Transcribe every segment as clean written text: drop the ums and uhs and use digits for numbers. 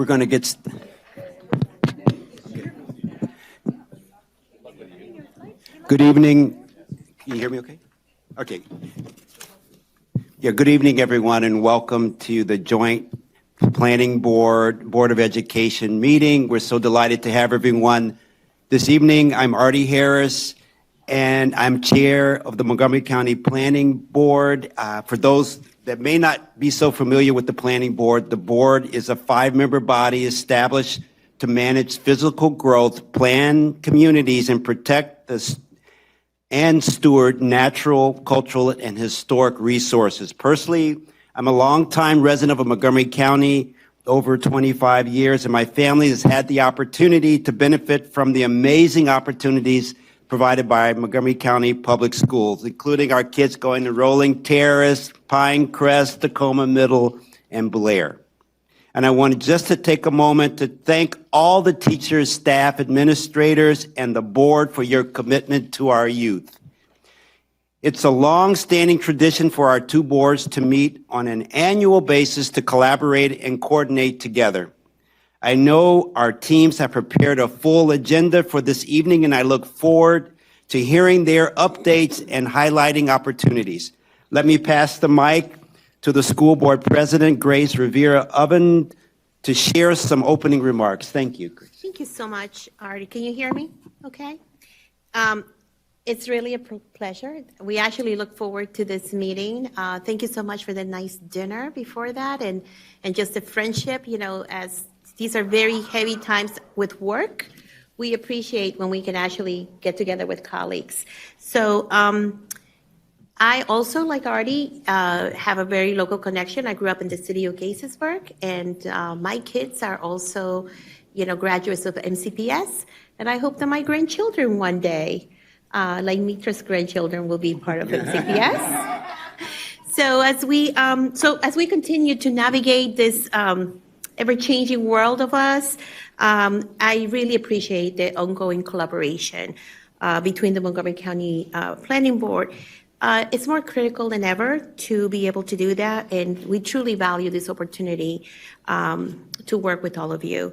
going to get. Good evening. Can you hear me okay? Okay. Yeah, good evening, everyone, and welcome to the Joint Planning Board of Education meeting. We're so delighted to have everyone this evening. I'm Artie Harris, and I'm chair of the Montgomery County Planning Board. For those that may not be so familiar with the Planning Board, the board is a 5-member body established to manage physical growth, plan communities, and protect and steward natural, cultural, and historic resources. Personally, I'm a longtime resident of Montgomery County, over 25 years, and my family has had the opportunity to benefit from the amazing opportunities provided by Montgomery County Public Schools, including our kids going to Rolling Terrace, Pinecrest, Tacoma Middle, and Blair. And I wanted just to take a moment to thank all the teachers, staff, administrators, and the board for your commitment to our youth. It's a long-standing tradition for our two boards to meet on an annual basis to collaborate and coordinate together. I know our teams have prepared a full agenda for this evening, and I look forward to hearing their updates and highlighting opportunities. Let me pass the mic to the school board president, Grace Rivera-Oven, to share some opening remarks. Thank you, Grace. Thank you so much, Artie. Can you hear me okay? It's really a pleasure. We actually look forward to this meeting. Thank you so much for the nice dinner before that and just the friendship, as these are very heavy times with work. We appreciate when we can actually get together with colleagues. So I also, like Artie, have a very local connection. I grew up in the city of Gaithersburg, and my kids are also, graduates of MCPS, and I hope that my grandchildren one day, like Mitra's grandchildren, will be part of MCPS. So as we continue to navigate this ever-changing world of us, I really appreciate the ongoing collaboration between the Montgomery County Planning Board. It's more critical than ever to be able to do that, and we truly value this opportunity to work with all of you.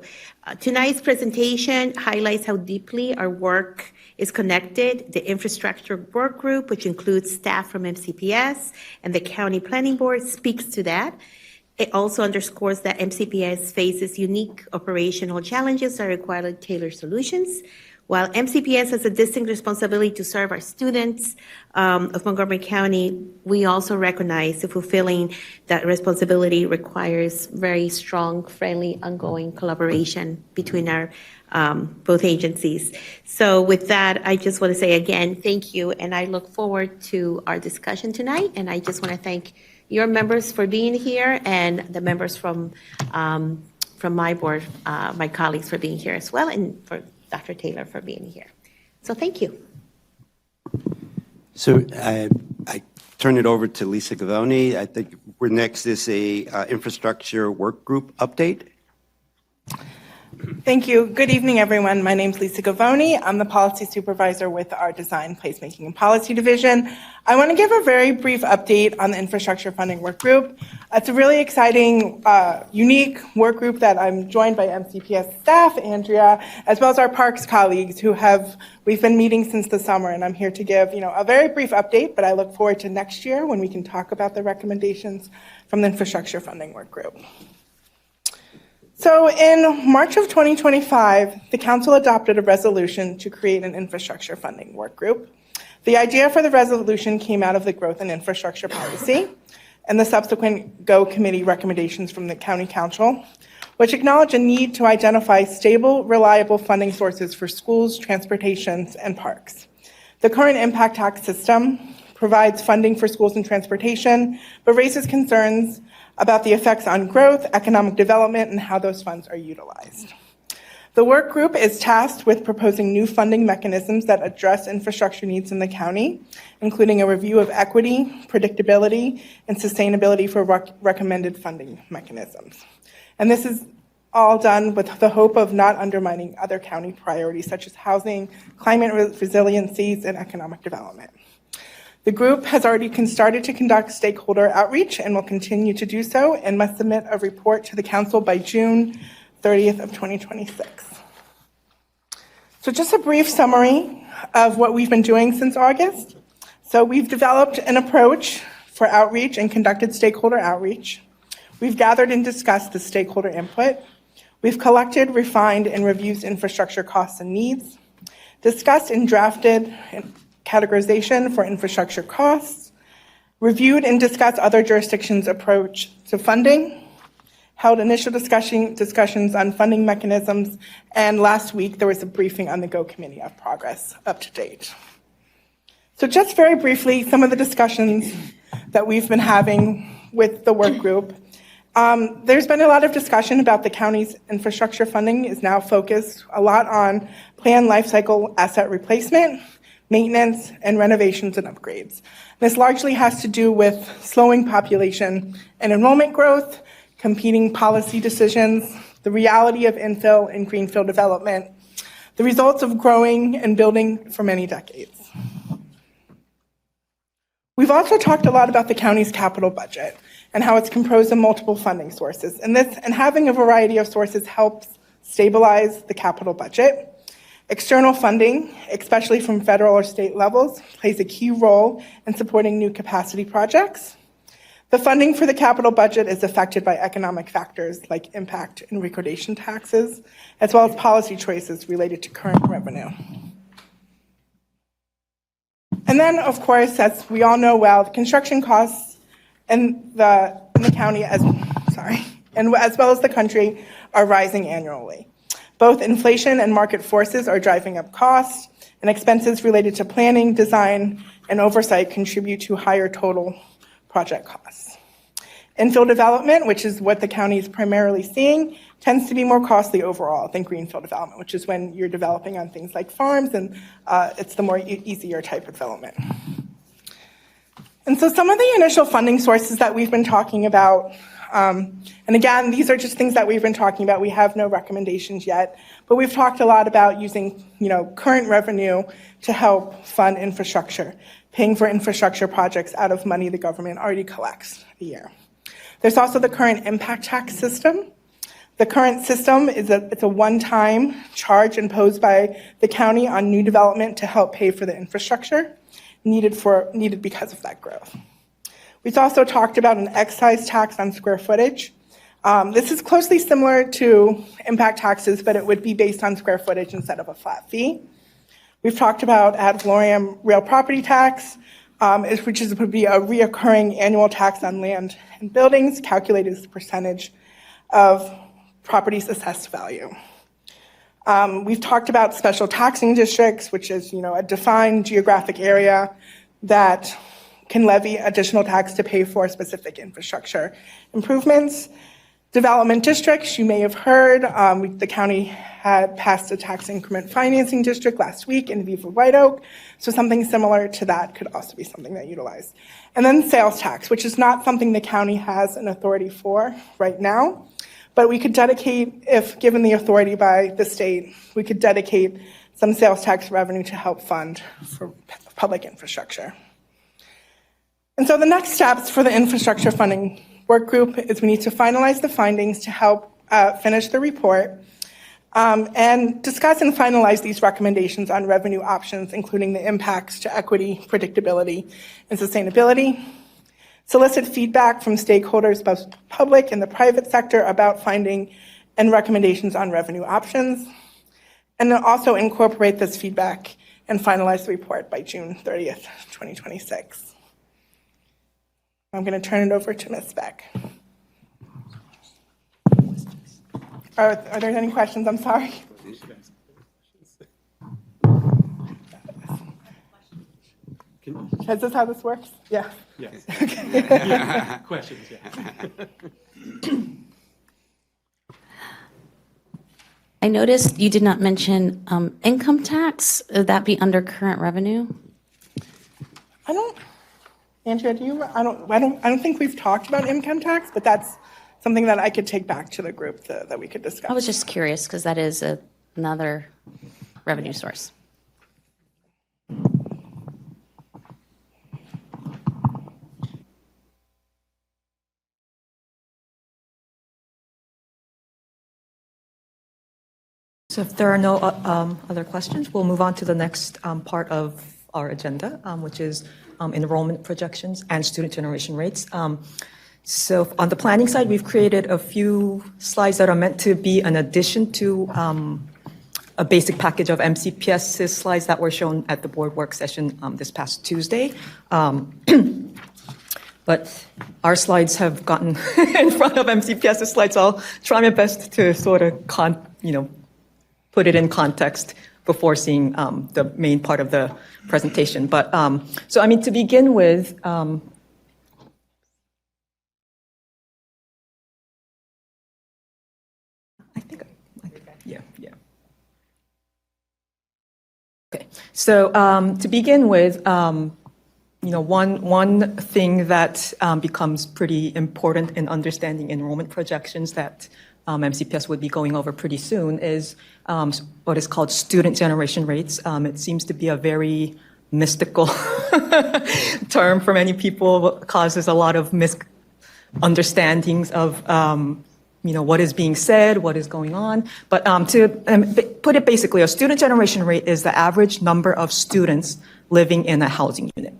Tonight's presentation highlights how deeply our work is connected. The infrastructure work group, which includes staff from MCPS and the County Planning Board, speaks to that. It also underscores that MCPS faces unique operational challenges that require tailored solutions. While MCPS has a distinct responsibility to serve our students of Montgomery County, we also recognize that fulfilling that responsibility requires very strong, friendly, ongoing collaboration between our both agencies. So with that, I just want to say again, thank you, and I look forward to our discussion tonight, and I just want to thank your members for being here and the members from my board, my colleagues for being here as well, and for Dr. Taylor for being here. So thank you. So I turn it over to Lisa Gavoni. I think we're next is a infrastructure work group update. Thank you. Good evening, everyone. My name is Lisa Gavoni. I'm the policy supervisor with our Design, Placemaking, and Policy Division. I want to give a very brief update on the infrastructure funding work group. It's a really exciting, unique work group that I'm joined by MCPS staff, Andrea, as well as our Parks colleagues we've been meeting since the summer, and I'm here to give, a very brief update, but I look forward to next year when we can talk about the recommendations from the infrastructure funding work group. So in March of 2025, the Council adopted a resolution to create an infrastructure funding work group. The idea for the resolution came out of the Growth and Infrastructure Policy and the subsequent GO Committee recommendations from the County Council, which acknowledge a need to identify stable, reliable funding sources for schools, transportation, and parks. The current impact tax system provides funding for schools and transportation, but raises concerns about the effects on growth, economic development, and how those funds are utilized. The work group is tasked with proposing new funding mechanisms that address infrastructure needs in the county, including a review of equity, predictability, and sustainability for recommended funding mechanisms. And this is all done with the hope of not undermining other county priorities such as housing, climate resiliencies, and economic development. The group has already started to conduct stakeholder outreach and will continue to do so, and must submit a report to the council by June 30th of 2026. So just a brief summary of what we've been doing since August. So we've developed an approach for outreach and conducted stakeholder outreach. We've gathered and discussed the stakeholder input. We've collected, refined, and reviewed infrastructure costs and needs, discussed and drafted categorization for infrastructure costs, reviewed and discussed other jurisdictions' approach to funding, held initial discussions on funding mechanisms, and last week there was a briefing on the GO Committee of Progress up to date. So just very briefly, some of the discussions that we've been having with the work group. There's been a lot of discussion about the county's infrastructure funding is now focused a lot on planned lifecycle asset replacement, maintenance, and renovations and upgrades. This largely has to do with slowing population and enrollment growth, competing policy decisions, the reality of infill and greenfield development, the results of growing and building for many decades. We've also talked a lot about the county's capital budget and how it's composed of multiple funding sources. And having a variety of sources helps stabilize the capital budget. External funding, especially from federal or state levels, plays a key role in supporting new capacity projects. The funding for the capital budget is affected by economic factors like impact and recordation taxes, as well as policy choices related to current revenue. And then, of course, as we all know well, the construction costs in the county, as well as the country, are rising annually. Both inflation and market forces are driving up costs, and expenses related to planning, design, and oversight contribute to higher total project costs. Infill development, which is what the county is primarily seeing, tends to be more costly overall than greenfield development, which is when you're developing on things like farms, and it's the more easier type of development. And so some of the initial funding sources that we've been talking about, and again, these are just things that we've been talking about. We have no recommendations yet, but we've talked a lot about using, current revenue to help fund infrastructure, paying for infrastructure projects out of money the government already collects a year. There's also the current impact tax system. The current system it's a one-time charge imposed by the county on new development to help pay for the infrastructure needed because of that growth. We've also talked about an excise tax on square footage. This is closely similar to impact taxes, but it would be based on square footage instead of a flat fee. We've talked about ad valorem real property tax, which would be a reoccurring annual tax on land and buildings calculated as a percentage of property's assessed value. We've talked about special taxing districts, which is a defined geographic area that can levy additional tax to pay for specific infrastructure improvements. Development districts, you may have heard, the county had passed a tax increment financing district last week in Viva White Oak, so something similar to that could also be something that utilized. And then sales tax, which is not something the county has an authority for right now, but we could dedicate, if given the authority by the state, we could dedicate some sales tax revenue to help fund for public infrastructure. And so the next steps for the infrastructure funding work group is we need to finalize the findings to help finish the report and discuss and finalize these recommendations on revenue options, including the impacts to equity, predictability, and sustainability. Solicit feedback from stakeholders, both public and the private sector, about finding and recommendations on revenue options, and then also incorporate this feedback and finalize the report by June 30th, 2026. I'm going to turn it over to Ms. Beck. Are there any questions? I'm sorry. Is this how this works? Yeah. Yes. Okay. Questions, yeah. I noticed you did not mention income tax. Would that be under current revenue? Andrea, do you? I don't think we've talked about income tax, but that's something that I could take back to the group that we could discuss. I was just curious because that is another revenue source. So if there are no other questions, we'll move on to the next part of our agenda, which is enrollment projections and student generation rates. So on the planning side, we've created a few slides that are meant to be an addition to a basic package of MCPS's slides that were shown at the board work session this past Tuesday. But our slides have gotten in front of MCPS's slides, so I'll try my best to sort of put it in context before seeing the main part of the presentation. But so, I mean, to begin with, yeah. Okay, so to begin with, one thing that becomes pretty important in understanding enrollment projections that MCPS would be going over pretty soon is what is called student generation rates. It seems to be a very mystical term for many people, causes a lot of misunderstandings of what is being said, what is going on. But to put it basically, a student generation rate is the average number of students living in a housing unit.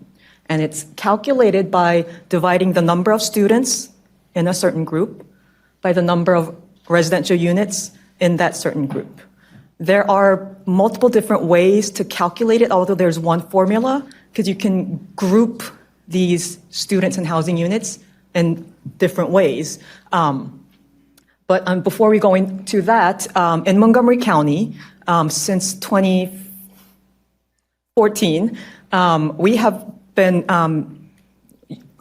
And it's calculated by dividing the number of students in a certain group by the number of residential units in that certain group. There are multiple different ways to calculate it, although there's one formula, because you can group these students in housing units in different ways. But before we go into that, in Montgomery County, since 2014, we have been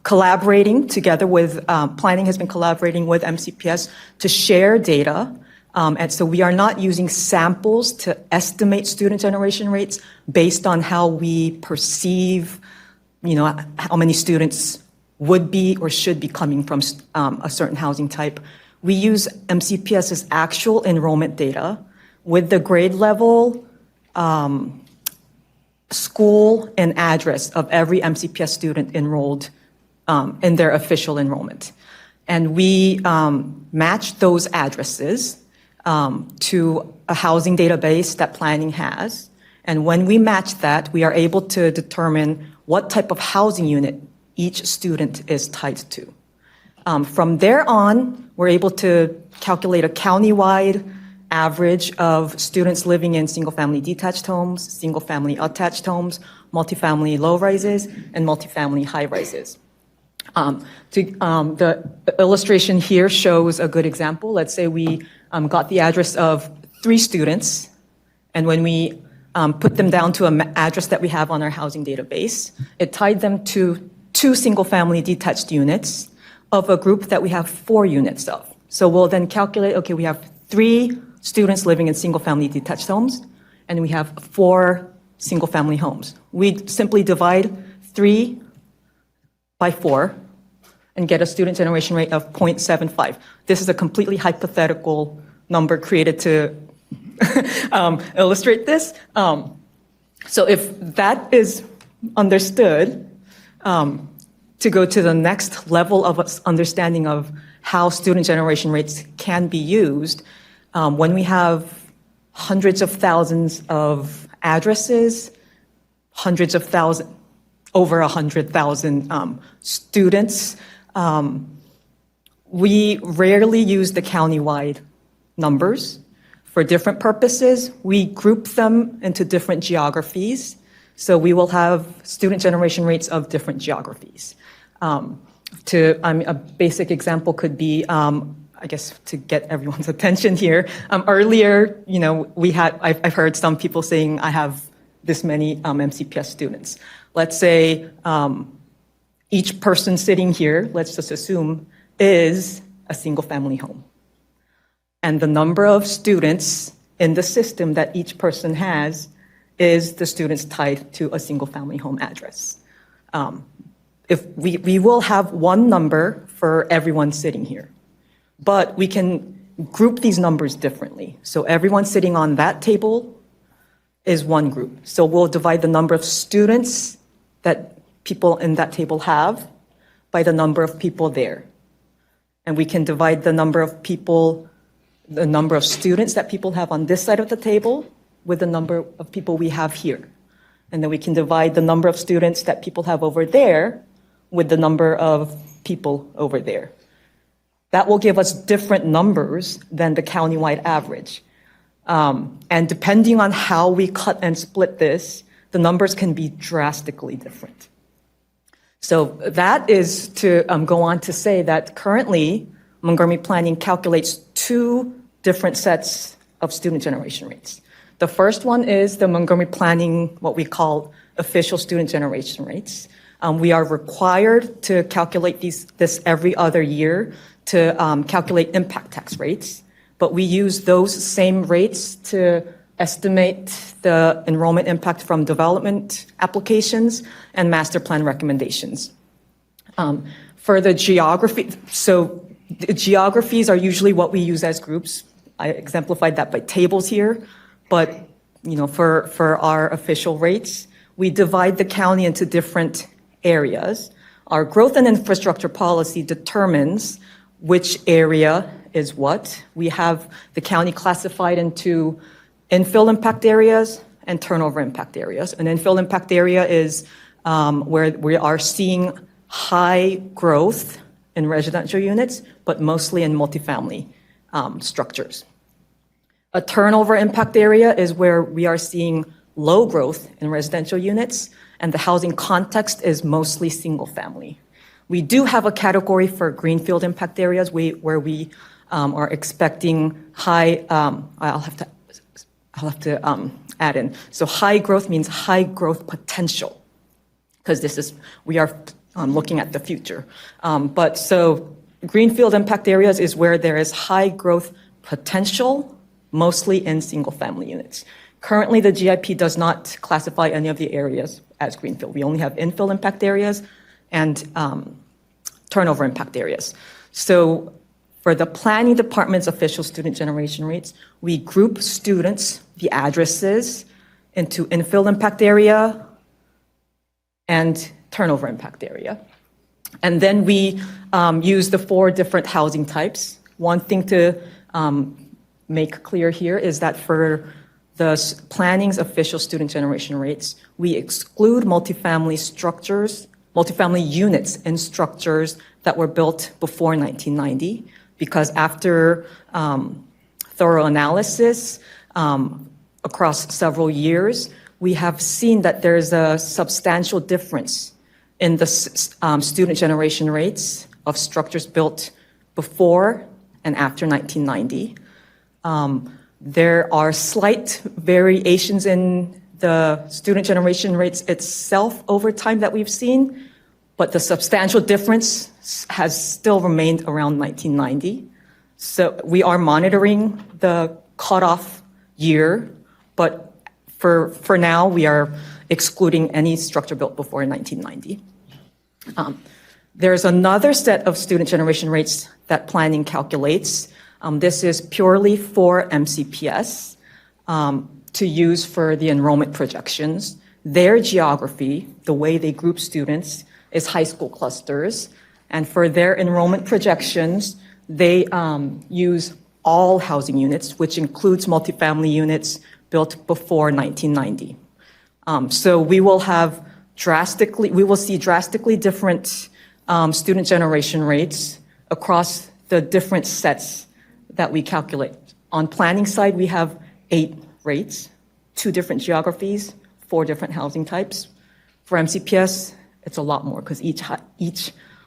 collaborating together with, planning has been collaborating with MCPS to share data. And so we are not using samples to estimate student generation rates based on how we perceive, how many students would be or should be coming from a certain housing type. We use MCPS's actual enrollment data with the grade level, school, and address of every MCPS student enrolled in their official enrollment. And we match those addresses to a housing database that planning has. And when we match that, we are able to determine what type of housing unit each student is tied to. From there on, we're able to calculate a countywide average of students living in single-family detached homes, single-family attached homes, multifamily low-rises, and multifamily high-rises. The illustration here shows a good example. Let's say we got the address of 3 students, and when we put them down to an address that we have on our housing database, it tied them to 2 single-family detached units of a group that we have 4 units of. So we'll then calculate, okay, we have 3 students living in single-family detached homes, and we have 4 single-family homes. We simply divide 3 by 4 and get a student generation rate of 0.75. This is a completely hypothetical number created to illustrate this. So if that is understood, to go to the next level of understanding of how student generation rates can be used, when we have hundreds of thousands of addresses, over 100,000 students, we rarely use the countywide numbers. For different purposes, we group them into different geographies. So we will have student generation rates of different geographies. A basic example could be, I guess, to get everyone's attention here. Earlier, I've heard some people saying, I have this many MCPS students. Let's say each person sitting here, let's just assume, is a single-family home. And the number of students in the system that each person has is the students tied to a single-family home address. If we will have one number for everyone sitting here, but we can group these numbers differently. So everyone sitting on that table is one group. So we'll divide the number of students that people in that table have by the number of people there. And we can divide the number of people the number of students that people have on this side of the table with the number of people we have here. And then we can divide the number of students that people have over there with the number of people over there. That will give us different numbers than the countywide average. And depending on how we cut and split this, the numbers can be drastically different. So that is to go on to say that currently, Montgomery Planning calculates two different sets of student generation rates. The first one is the Montgomery Planning, what we call official student generation rates. We are required to calculate this every other year to calculate impact tax rates, but we use those same rates to estimate the enrollment impact from development applications and master plan recommendations. For the geography, so the geographies are usually what we use as groups. I exemplified that by tables here, but for our official rates, we divide the county into different areas. Our growth and infrastructure policy determines which area is what. We have the county classified into infill impact areas and turnover impact areas. An infill impact area is where we are seeing high growth in residential units, but mostly in multifamily structures. A turnover impact area is where we are seeing low growth in residential units, and the housing context is mostly single family. We do have a category for greenfield impact areas where we are expecting high, I'll have to add in. So high growth means high growth potential, because we are looking at the future. But so greenfield impact areas is where there is high growth potential, mostly in single family units. Currently, the GIP does not classify any of the areas as greenfield. We only have infill impact areas and turnover impact areas. So for the planning department's official student generation rates, we group students, the addresses, into infill impact area and turnover impact area. And then we use the 4 different housing types. One thing to make clear here is that for the planning's official student generation rates, we exclude multifamily units and structures that were built before 1990, because after thorough analysis across several years, we have seen that there's a substantial difference in the student generation rates of structures built before and after 1990. There are slight variations in the student generation rates itself over time that we've seen, but the substantial difference has still remained around 1990. So we are monitoring the cutoff year, but for now, we are excluding any structure built before 1990. There's another set of student generation rates that planning calculates. This is purely for MCPS to use for the enrollment projections. Their geography, the way they group students, is high school clusters. And for their enrollment projections, they use all housing units, which includes multifamily units built before 1990. So we will see drastically different student generation rates across the different sets that we calculate. On planning side, we have 8 rates, 2 different geographies, 4 different housing types. For MCPS, it's a lot more because each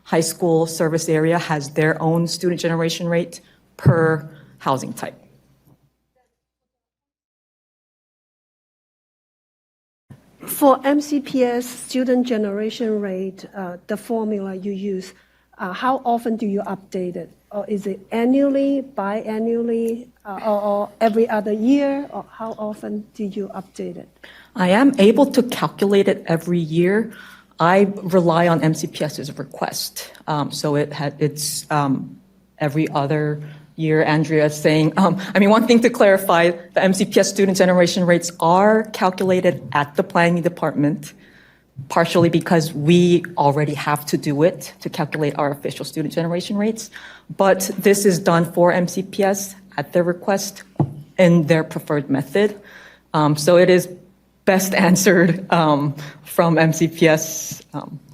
high school service area has their own student generation rate per housing type. For MCPS student generation rate, the formula you use, how often do you update it? Or is it annually, biannually, or every other year? Or how often do you update it? I am able to calculate it every year. I rely on MCPS's request. So it's every other year. Andrea is saying, one thing to clarify, the MCPS student generation rates are calculated at the planning department, partially because we already have to do it to calculate our official student generation rates. But this is done for MCPS at their request in their preferred method. So it is best answered from MCPS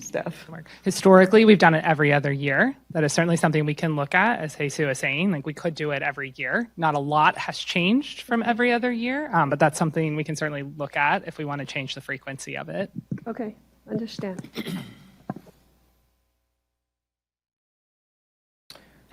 staff. Historically, we've done it every other year. That is certainly something we can look at, as Jesus was saying. Like, we could do it every year. Not a lot has changed from every other year, but that's something we can certainly look at if we want to change the frequency of it. Okay, understand.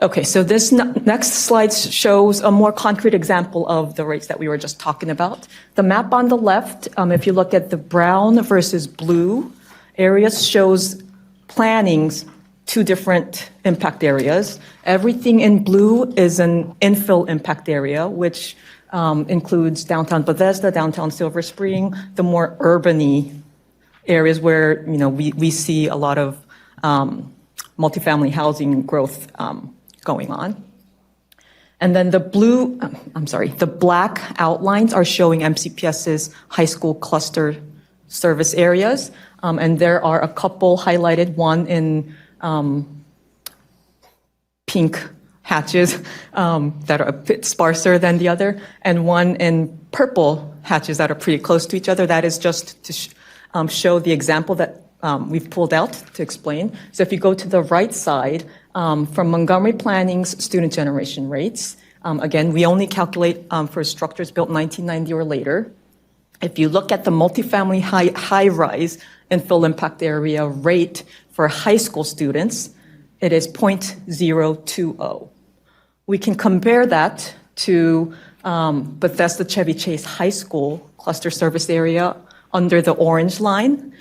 Okay, so this next slide shows a more concrete example of the rates that we were just talking about. The map on the left, if you look at the brown versus blue areas, shows planning's two different impact areas. Everything in blue is an infill impact area, which includes downtown Bethesda, downtown Silver Spring, the more urban-y areas where we see a lot of multifamily housing growth going on. And then the black outlines are showing MCPS's high school cluster service areas. And there are a couple highlighted, one in pink hatches that are a bit sparser than the other, and one in purple hatches that are pretty close to each other. That is just to show the example that we've pulled out to explain. So if you go to the right side, from Montgomery Planning's student generation rates, again, we only calculate for structures built 1990 or later. If you look at the multifamily high-rise infill impact area rate for high school students, it is 0.020. We can compare that to Bethesda Chevy Chase High School cluster service area under the orange line.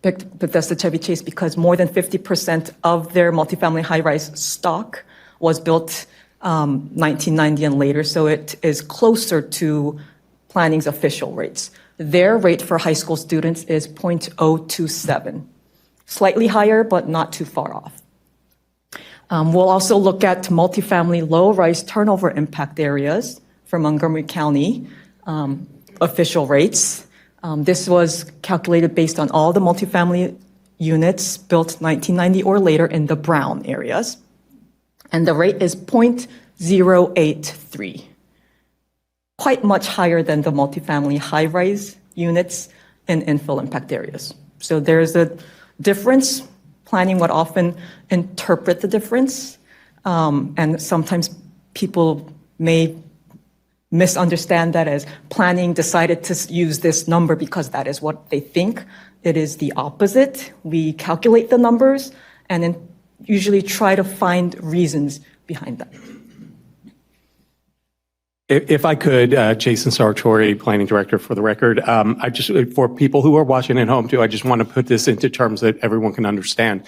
Picked Bethesda Chevy Chase because more than 50% of their multifamily high-rise stock was built 1990 and later, so it is closer to planning's official rates. Their rate for high school students is 0.027, slightly higher, but not too far off. We'll also look at multifamily low-rise turnover impact areas for Montgomery County official rates. This was calculated based on all the multifamily units built 1990 or later in the brown areas. And the rate is 0.083, quite much higher than the multifamily high-rise units in infill impact areas. So there's a difference. Planning would often interpret the difference, and sometimes people may misunderstand that as planning decided to use this number because that is what they think. It is the opposite. We calculate the numbers and then usually try to find reasons behind that. If I could, Jason Sartori, Planning Director for the record, for people who are watching at home too, I just want to put this into terms that everyone can understand.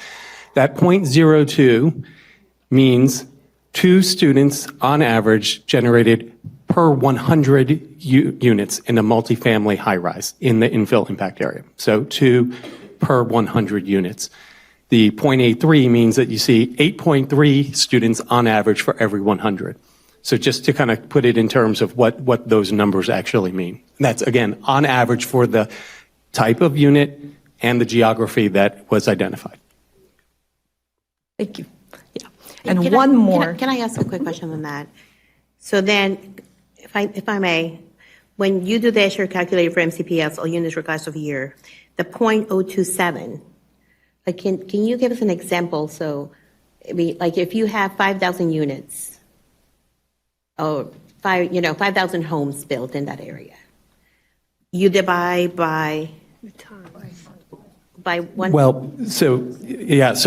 That 0.02 means 2 students on average generated per 100 units in a multifamily high-rise in the infill impact area. So 2 per 100 units. The 0.83 means that you see 8.3 students on average for every 100. So just to kind of put it in terms of what those numbers actually mean. That's, again, on average for the type of unit and the geography that was identified. Thank you. Yeah. And one more. Can I ask a quick question on that? So then, if I may, when you do the Escher calculator for MCPS, all units regardless of year, the 0.027, like can you give us an example? So, like if you have 5,000 units, or 5,000 homes built in that area, you divide by one. Well, so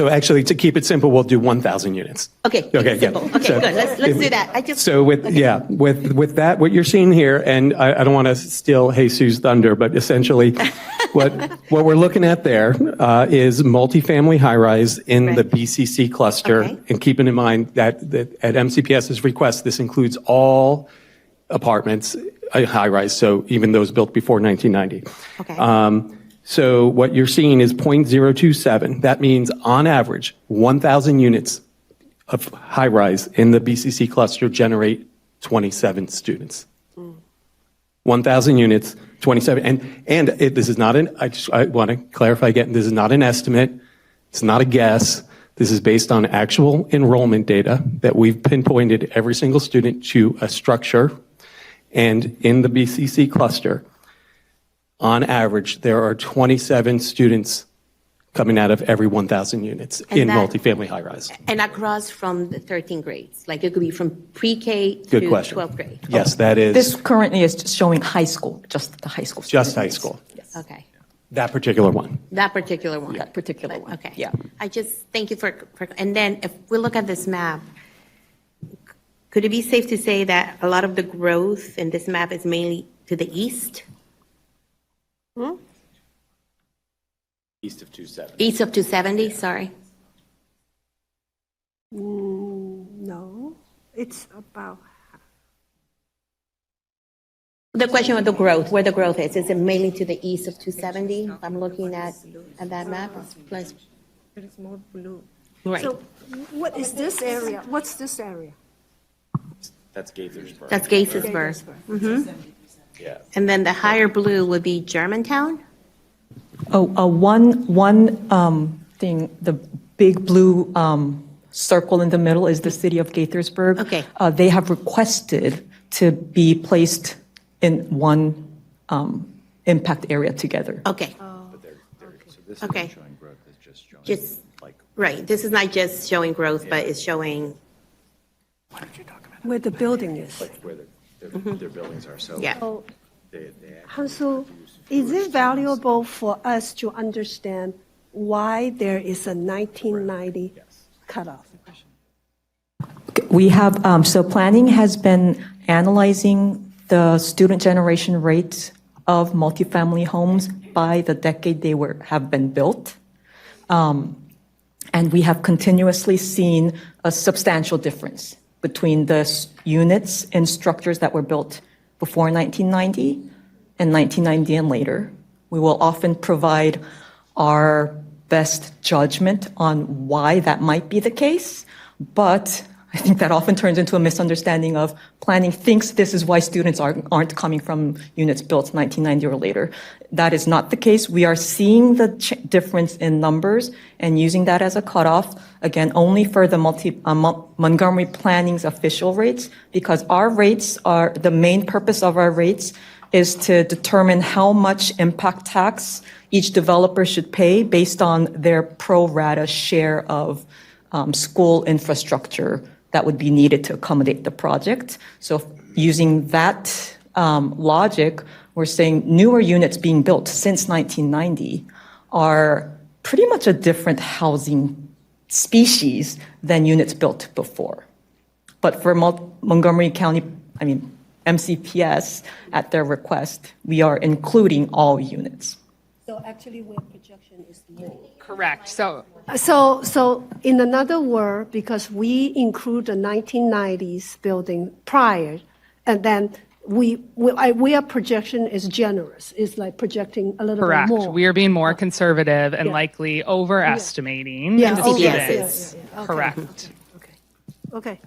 actually to keep it simple, we'll do 1,000 units. Okay, simple. Okay, So good. Let's do that. With that, what you're seeing here, and I don't want to steal Jesus' thunder, but essentially what we're looking at there is multifamily high-rise in the BCC cluster. Okay. And keeping in mind that at MCPS's request, this includes all apartments, high-rise, so even those built before 1990. Okay. So what you're seeing is 0.027. That means on average, 1,000 units of high-rise in the BCC cluster generate 27 students. 1,000 units, 27. This is not I want to clarify again, this is not an estimate. It's not a guess. This is based on actual enrollment data that we've pinpointed every single student to a structure. And in the BCC cluster, on average, there are 27 students coming out of every 1,000 units in that- multifamily high-rise. And across from the 13 grades, like it could be from pre-K Good through question. 12th grade? Yes, that is This currently is just showing high school, just the high school. just high students. school. Okay, That particular one. that particular one? That particular one, Okay. yeah. I just, thank you and then if we look at this map, could it be safe to say that a lot of the growth in this map is mainly to the east? East of 270. East of 270, sorry. No, it's about, The question of the growth, where the growth is it mainly to the east of 270? I'm looking at that map, plus, it's more blue. right, So what is this area? What's this area? That's Gaithersburg. that's Gaithersburg. Yeah. And then the higher blue would be Germantown? One thing, the big blue circle in the middle is the city of Gaithersburg. Okay. They have requested to be placed in one impact area together. Okay. Okay. Just, right, this is not just showing growth, but it's showing, Where the building is. Where their buildings are, so. yeah. So, Hansel, is it valuable for us to understand why there is a 1990 cutoff? We have, so planning has been analyzing the student generation rates of multifamily homes by the decade they have been built. And we have continuously seen a substantial difference between the units and structures that were built before 1990 and 1990 and later. We will often provide our best judgment on why that might be the case, but I think that often turns into a misunderstanding of planning thinks this is why students aren't coming from units built 1990 or later. That is not the case. We are seeing the difference in numbers and using that as a cutoff, again, only for the Montgomery Planning's official rates, because our rates are, the main purpose of our rates is to determine how much impact tax each developer should pay based on their pro rata share of school infrastructure that would be needed to accommodate the project. So using that logic, we're saying newer units being built since 1990 are pretty much a different housing species than units built before. But for Montgomery County, MCPS, at their request, we are including all units. So actually where projection is low. Correct. So So in another word, because we include the 1990s building prior, and then our projection is generous. It's like projecting a little correct. bit more. We are being more conservative and Yeah. likely overestimating Yeah, students. yes. Okay. Correct. Okay.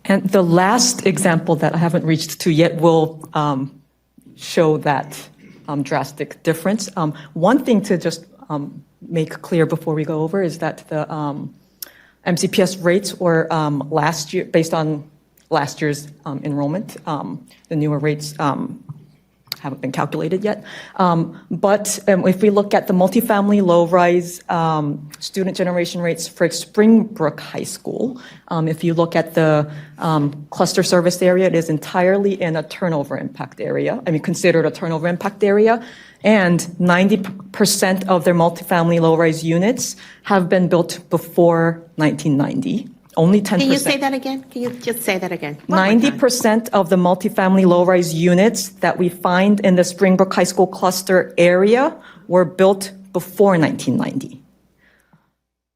And the last example that I haven't reached to yet will show that drastic difference. One thing to just make clear before we go over is that the MCPS rates were last year, based on last year's enrollment. The newer rates haven't been calculated yet. But if we look at the multifamily low-rise student generation rates for Springbrook High School, if you look at the cluster service area, it is entirely in a turnover impact area, considered a turnover impact area, and 90% of their multifamily low-rise units have been built before 1990. Only 10%. Can you say that again? Can you just say that again? One more time. 90% of the multifamily low-rise units that we find in the Springbrook High School cluster area were built before 1990.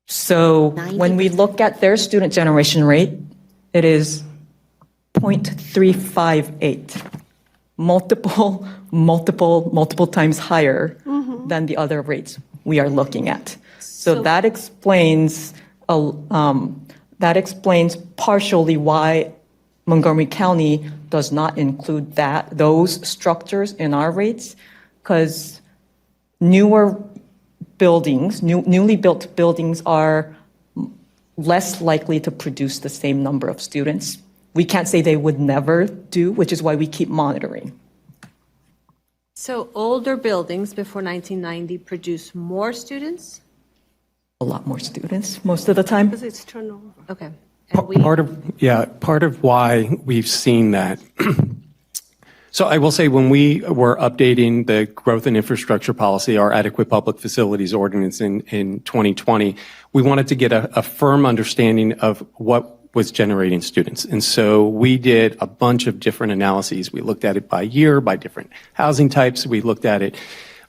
So when we look at their student generation rate, it is 0.358, multiple times higher than the other rates we are looking at. So that explains partially why Montgomery County does not include those structures in our rates, because newer buildings, newly built buildings are less likely to produce the same number of students. We can't say they would never do, which is why we keep monitoring. So older buildings before 1990 produce more students? A lot more students most of the time. Because it's turnover. Okay. And we, Part of why we've seen that. So I will say when we were updating the growth and infrastructure policy, our adequate public facilities ordinance in 2020, we wanted to get a firm understanding of what was generating students. And so we did a bunch of different analyses. We looked at it by year, by different housing types. We looked at it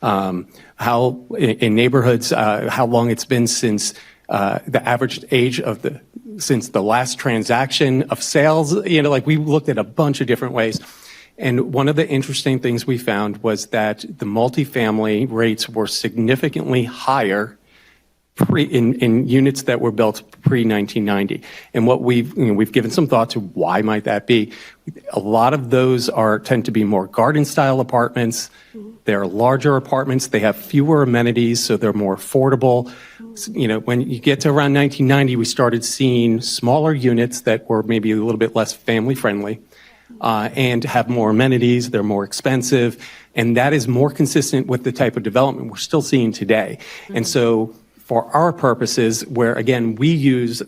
how in neighborhoods, how long it's been since the average age of since the last transaction of sales. Like we looked at a bunch of different ways. And one of the interesting things we found was that the multifamily rates were significantly higher in units that were built pre-1990. And what we've given some thought to why might that be. A lot of those tend to be more garden-style apartments. They're larger apartments. They have fewer amenities, so they're more affordable. When you get to around 1990, we started seeing smaller units that were maybe a little bit less family-friendly. And have more amenities, they're more expensive, and that is more consistent with the type of development we're still seeing today. And so for our purposes, where again, we use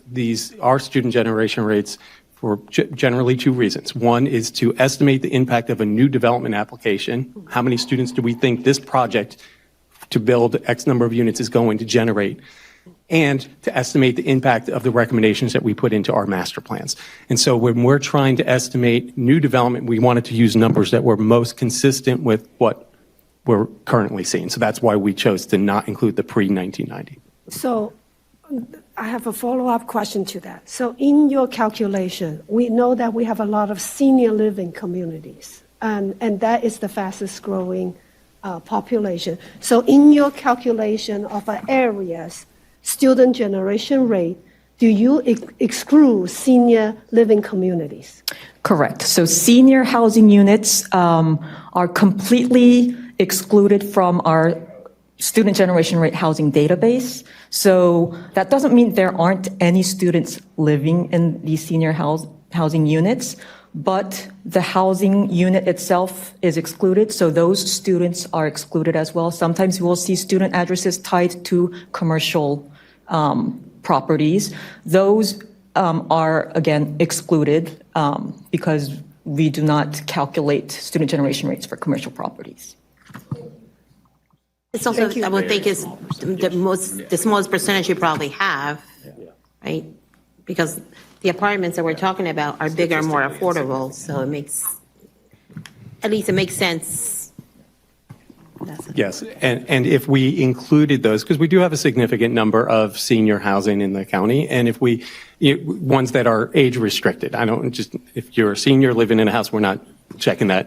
our student generation rates for generally two reasons. One is to estimate the impact of a new development application. How many students do we think this project to build X number of units is going to generate? And to estimate the impact of the recommendations that we put into our master plans. And so when we're trying to estimate new development, we wanted to use numbers that were most consistent with what we're currently seeing. So that's why we chose to not include the pre-1990. So I have a follow-up question to that. So in your calculation, we know that we have a lot of senior living communities, and that is the fastest growing population. So in your calculation of areas, student generation rate, do you exclude senior living communities? Correct. So senior housing units are completely excluded from our student generation rate housing database. So that doesn't mean there aren't any students living in these senior housing units, but the housing unit itself is excluded. So those students are excluded as well. Sometimes you will see student addresses tied to commercial properties. Those are, again, excluded because we do not calculate student generation rates for commercial properties. It's also, I would think, is the smallest percentage you probably have, right? Because the apartments that we're talking about are bigger and more affordable, so it makes sense. Yes, and if we included those, because we do have a significant number of senior housing in the county, and if ones that are age restricted, if you're a senior living in a house, we're not checking that,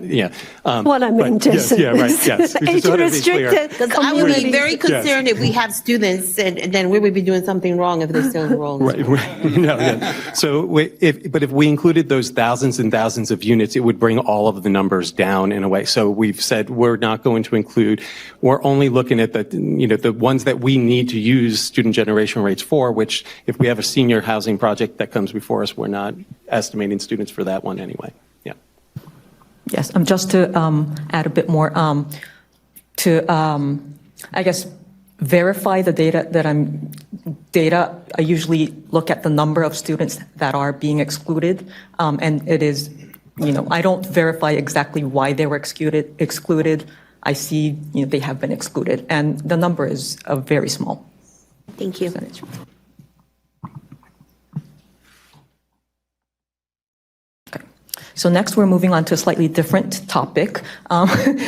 What I mean, Jason. Yes, right, yes. Age restricted. Because I would be very concerned if we have students and then we would be doing something wrong if they're still enrolled. Right. No, yeah. So if we included those thousands and thousands of units, it would bring all of the numbers down in a way. So we've said we're not going to include, we're only looking at the ones that we need to use student generation rates for, which if we have a senior housing project that comes before us, we're not estimating students for that one anyway. Yeah. Yes, just to add a bit more, I guess, verify the data, I usually look at the number of students that are being excluded, and it is, I don't verify exactly why they were excluded. I see, they have been excluded, and the number is a very small Thank you. percentage. So next, we're moving on to a slightly different topic.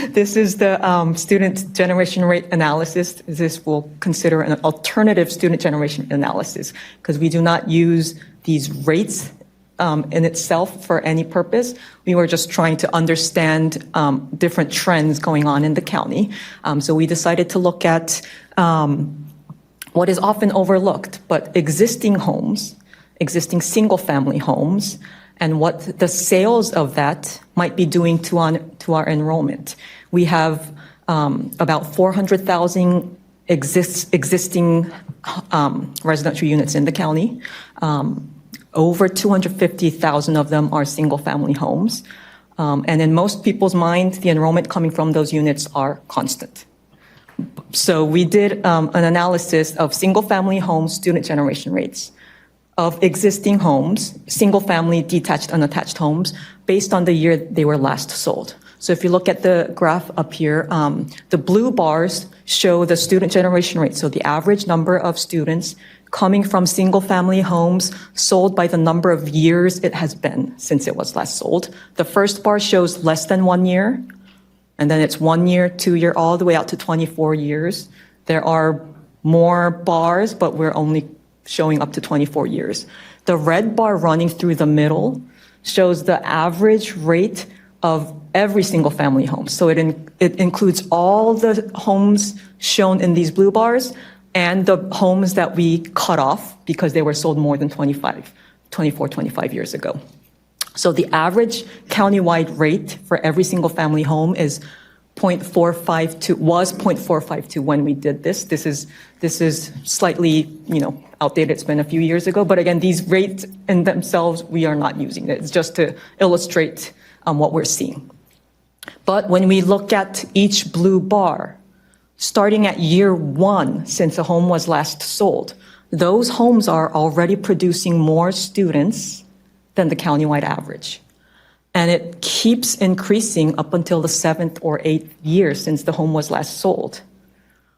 This is the student generation rate analysis. This will consider an alternative student generation analysis because we do not use these rates in itself for any purpose. We were just trying to understand different trends going on in the county. So we decided to look at what is often overlooked, but existing homes, existing single-family homes, and what the sales of that might be doing to our enrollment. We have about 400,000 existing residential units in the county. Over 250,000 of them are single-family homes. And in most people's minds, the enrollment coming from those units are constant. So we did an analysis of single-family home student generation rates of existing homes, single-family detached, unattached homes, based on the year they were last sold. So if you look at the graph up here, the blue bars show the student generation rate, so the average number of students coming from single-family homes sold by the number of years it has been since it was last sold. The first bar shows less than 1 year, and then it's 1 year, 2 year, all the way out to 24 years. There are more bars, but we're only showing up to 24 years. The red bar running through the middle shows the average rate of every single family home. So it includes all the homes shown in these blue bars and the homes that we cut off because they were sold more than 25 years ago. So the average countywide rate for every single family home is 0.452 when we did this. This is slightly, outdated. It's been a few years ago. But again, these rates in themselves, we are not using it. It's just to illustrate what we're seeing. But when we look at each blue bar, starting at year 1 since a home was last sold, those homes are already producing more students than the countywide average. And it keeps increasing up until the 7th or 8th year since the home was last sold.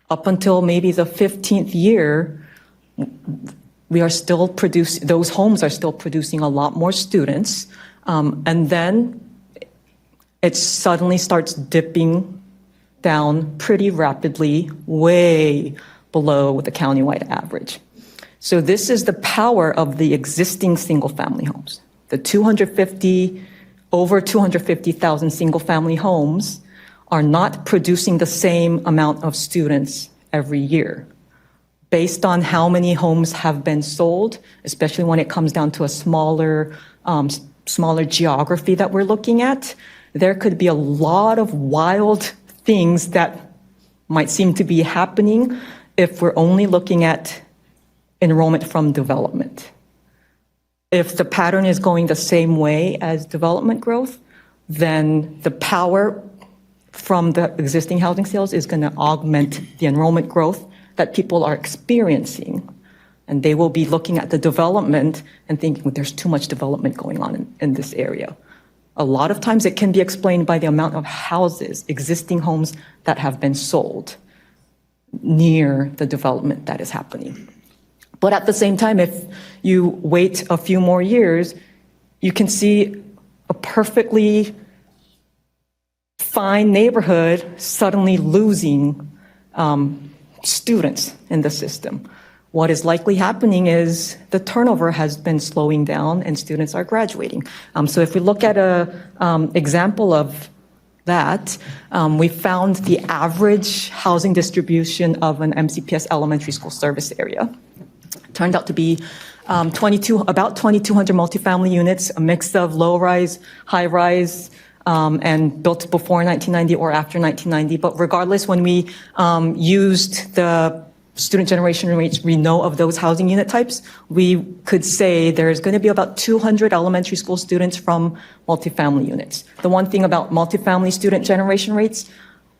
Up until maybe the 15th year, those homes are still producing a lot more students. And then it suddenly starts dipping down pretty rapidly, way below the countywide average. So this is the power of the existing single-family homes. The over 250,000 single-family homes are not producing the same amount of students every year. Based on how many homes have been sold, especially when it comes down to a smaller geography that we're looking at, there could be a lot of wild things that might seem to be happening if we're only looking at enrollment from development. If the pattern is going the same way as development growth, then the power from the existing housing sales is going to augment the enrollment growth that people are experiencing. And they will be looking at the development and thinking, well, there's too much development going on in this area. A lot of times it can be explained by the amount of houses, existing homes that have been sold near the development that is happening. But at the same time, if you wait a few more years, you can see a perfectly fine neighborhood suddenly losing students in the system. What is likely happening is the turnover has been slowing down and students are graduating. So if we look at an example of that, we found the average housing distribution of an MCPS elementary school service area. Turned out to be about 2,200 multifamily units, a mix of low-rise, high-rise, and built before 1990 or after 1990. But regardless, when we used the student generation rates we know of those housing unit types, we could say there's going to be about 200 elementary school students from multifamily units. The one thing about multifamily student generation rates,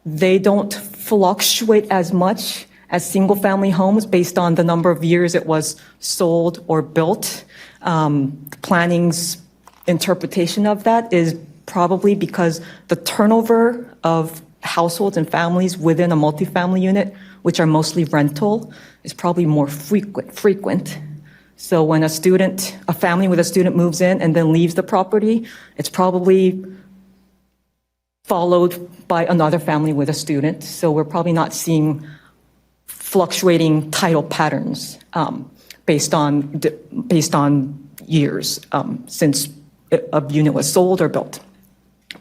they don't fluctuate as much as single-family homes based on the number of years it was sold or built. Planning's interpretation of that is probably because the turnover of households and families within a multifamily unit, which are mostly rental, is probably more frequent. So when a family with a student moves in and then leaves the property, it's probably followed by another family with a student. So we're probably not seeing fluctuating title patterns based on years since a unit was sold or built.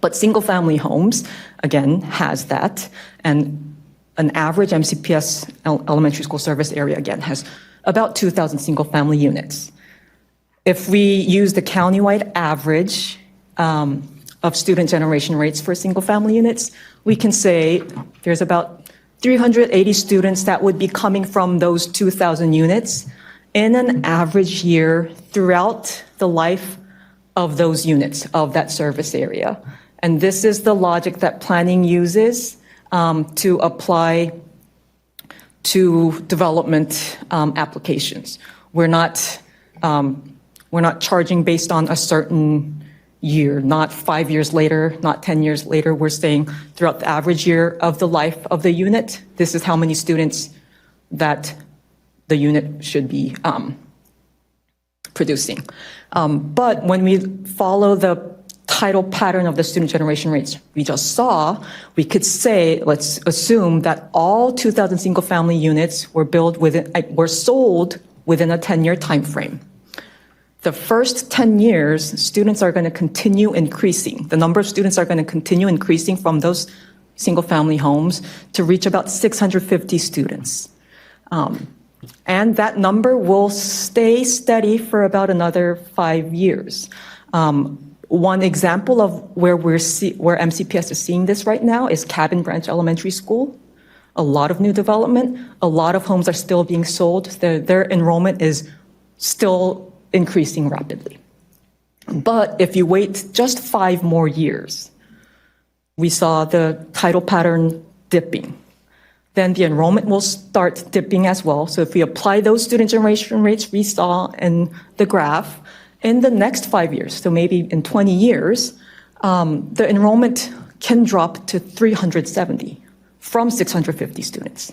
But single-family homes, again, has that. And an average MCPS elementary school service area, again, has about 2,000 single-family units. If we use the countywide average of student generation rates for single-family units, we can say there's about 380 students that would be coming from those 2,000 units in an average year throughout the life of those units of that service area. And this is the logic that planning uses to apply to development applications. We're not charging based on a certain year, not 5 years later, not 10 years later. We're saying throughout the average year of the life of the unit, this is how many students that the unit should be producing. But when we follow the tidal pattern of the student generation rates we just saw, we could say, let's assume that all 2,000 single-family units were sold within a 10-year time frame. The first 10 years, students are going to continue increasing. The number of students are going to continue increasing from those single-family homes to reach about 650 students. And that number will stay steady for about another 5 years. One example of where MCPS is seeing this right now is Cabin Branch Elementary School. A lot of new development, a lot of homes are still being sold. Their enrollment is still increasing rapidly. But if you wait just 5 more years, we saw the tidal pattern dipping. Then the enrollment will start dipping as well. So if we apply those student generation rates we saw in the graph, in the next 5 years, so maybe in 20 years, the enrollment can drop to 370 from 650 students.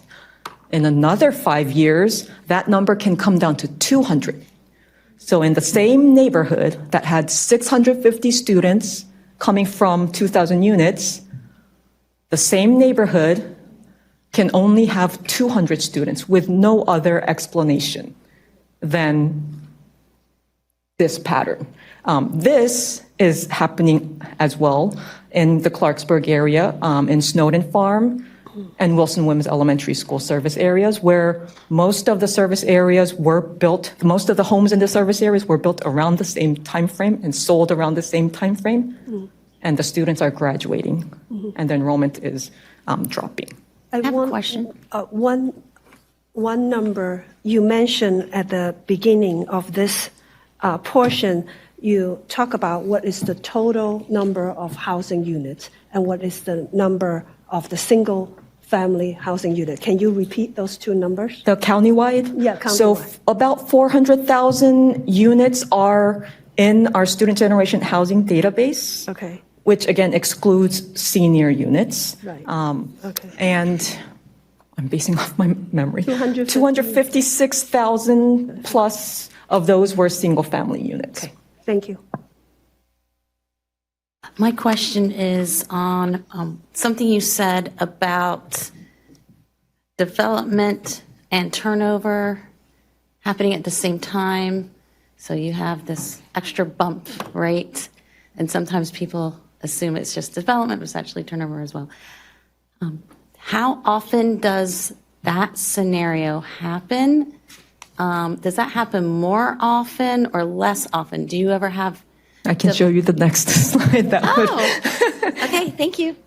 In another 5 years, that number can come down to 200. So in the same neighborhood that had 650 students coming from 2,000 units, the same neighborhood can only have 200 students with no other explanation than this pattern. This is happening as well in the Clarksburg area, in Snowden Farm and Wilson Women's Elementary School service areas, where most of the service areas were built, most of the homes in the service areas were built around the same time frame and sold around the same time frame, and the students are graduating, and the enrollment is dropping. I have a question. One number you mentioned at the beginning of this portion, you talk about what is the total number of housing units and what is the number of the single-family housing unit. Can you repeat those two numbers? The countywide? Yeah, countywide. So about 400,000 units are in our student generation housing database. Okay. Which again excludes senior units. Right. Okay. And I'm basing off my memory. 250. 256,000 plus of those were single-family units. Okay. Thank you. My question is on something you said about development and turnover happening at the same time. So you have this extra bump, right? And sometimes people assume it's just development, but it's actually turnover as well. How often does that scenario happen? Does that happen more often or less often? Do you ever have? I can show you the next slide. Okay, thank you.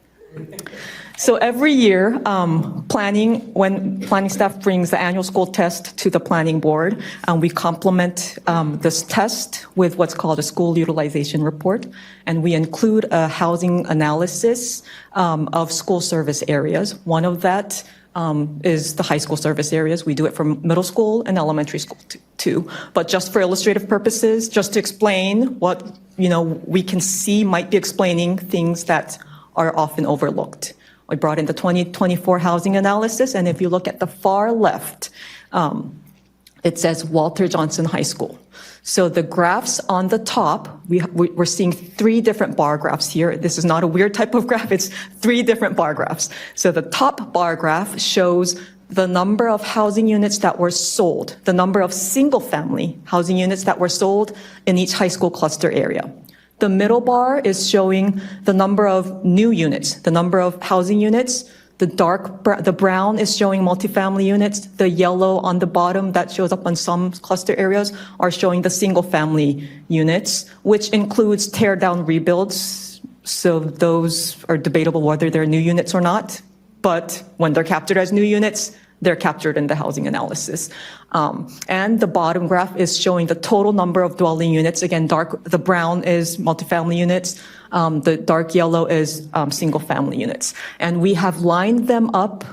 So every year, when planning staff brings the annual school test to the planning board, we complement this test with what's called a school utilization report, and we include a housing analysis of school service areas. One of that is the high school service areas. We do it for middle school and elementary school too. But just for illustrative purposes, just to explain what we can see might be explaining things that are often overlooked. I brought in the 2024 housing analysis, and if you look at the far left, it says Walter Johnson High School. So the graphs on the top, we're seeing 3 different bar graphs here. This is not a weird type of graph, it's 3 different bar graphs. So the top bar graph shows the number of housing units that were sold, the number of single-family housing units that were sold in each high school cluster area. The middle bar is showing the number of new units, the number of housing units. The brown is showing multifamily units. The yellow on the bottom that shows up on some cluster areas are showing the single-family units, which includes tear-down rebuilds. So those are debatable whether they're new units or not. but when they're captured as new units, they're captured in the housing analysis. And the bottom graph is showing the total number of dwelling units. Again, the brown is multifamily units. The dark yellow is single-family units. And we have lined them up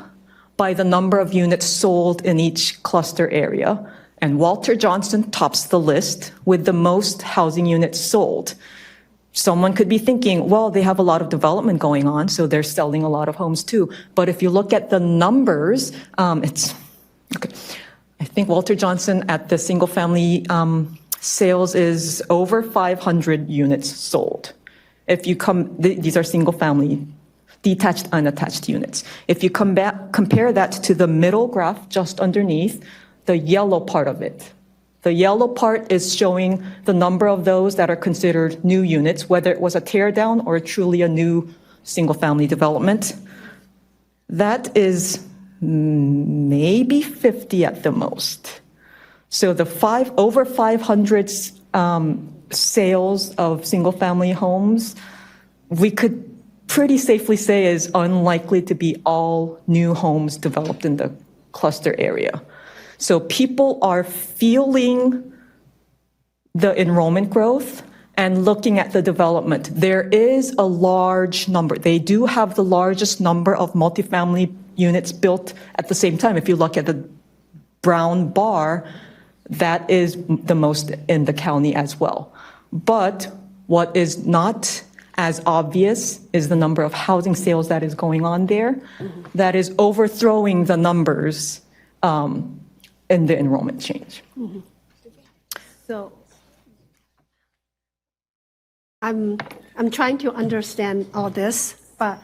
by the number of units sold in each cluster area. And Walter Johnson tops the list with the most housing units sold. Someone could be thinking, well, they have a lot of development going on, so they're selling a lot of homes too. But if you look at the numbers, it's, okay. I think Walter Johnson at the single family sales is over 500 units sold. If you these are single family, detached, unattached units. If you compare that to the middle graph just underneath, the yellow part of it, the yellow part is showing the number of those that are considered new units, whether it was a tear down or truly a new single-family development. That is maybe 50 at the most. So the over 500 sales of single-family homes, we could pretty safely say is unlikely to be all new homes developed in the cluster area. So people are feeling the enrollment growth and looking at the development. There is a large number. They do have the largest number of multifamily units built at the same time. If you look at the brown bar, that is the most in the county as well. But what is not as obvious is the number of housing sales that is going on there, that is overthrowing the numbers in the enrollment change. So I'm trying to understand all this, but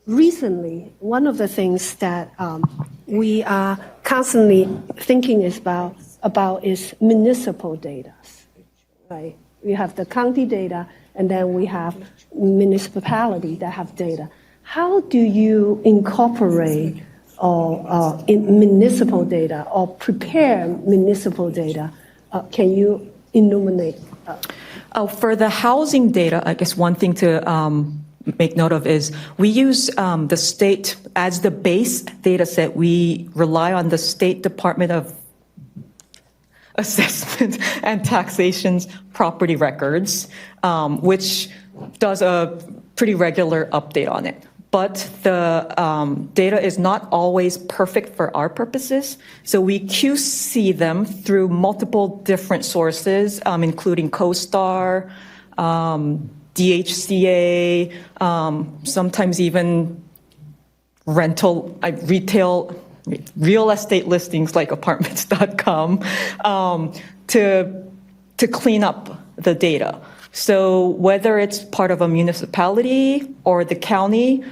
recently, one of the things that we are constantly thinking about is municipal data, right? We have the county data, and then we have municipality that have data. How do you incorporate in municipal data or prepare municipal data? Can you illuminate? For the housing data, I guess one thing to make note of is we use the state as the base data set. We rely on the State Department of Assessment and Taxation's property records, which does a pretty regular update on it. But the data is not always perfect for our purposes. So we QC them through multiple different sources, including CoStar, DHCA, sometimes even real estate listings like apartments.com, to clean up the data. So whether it's part of a municipality or the county,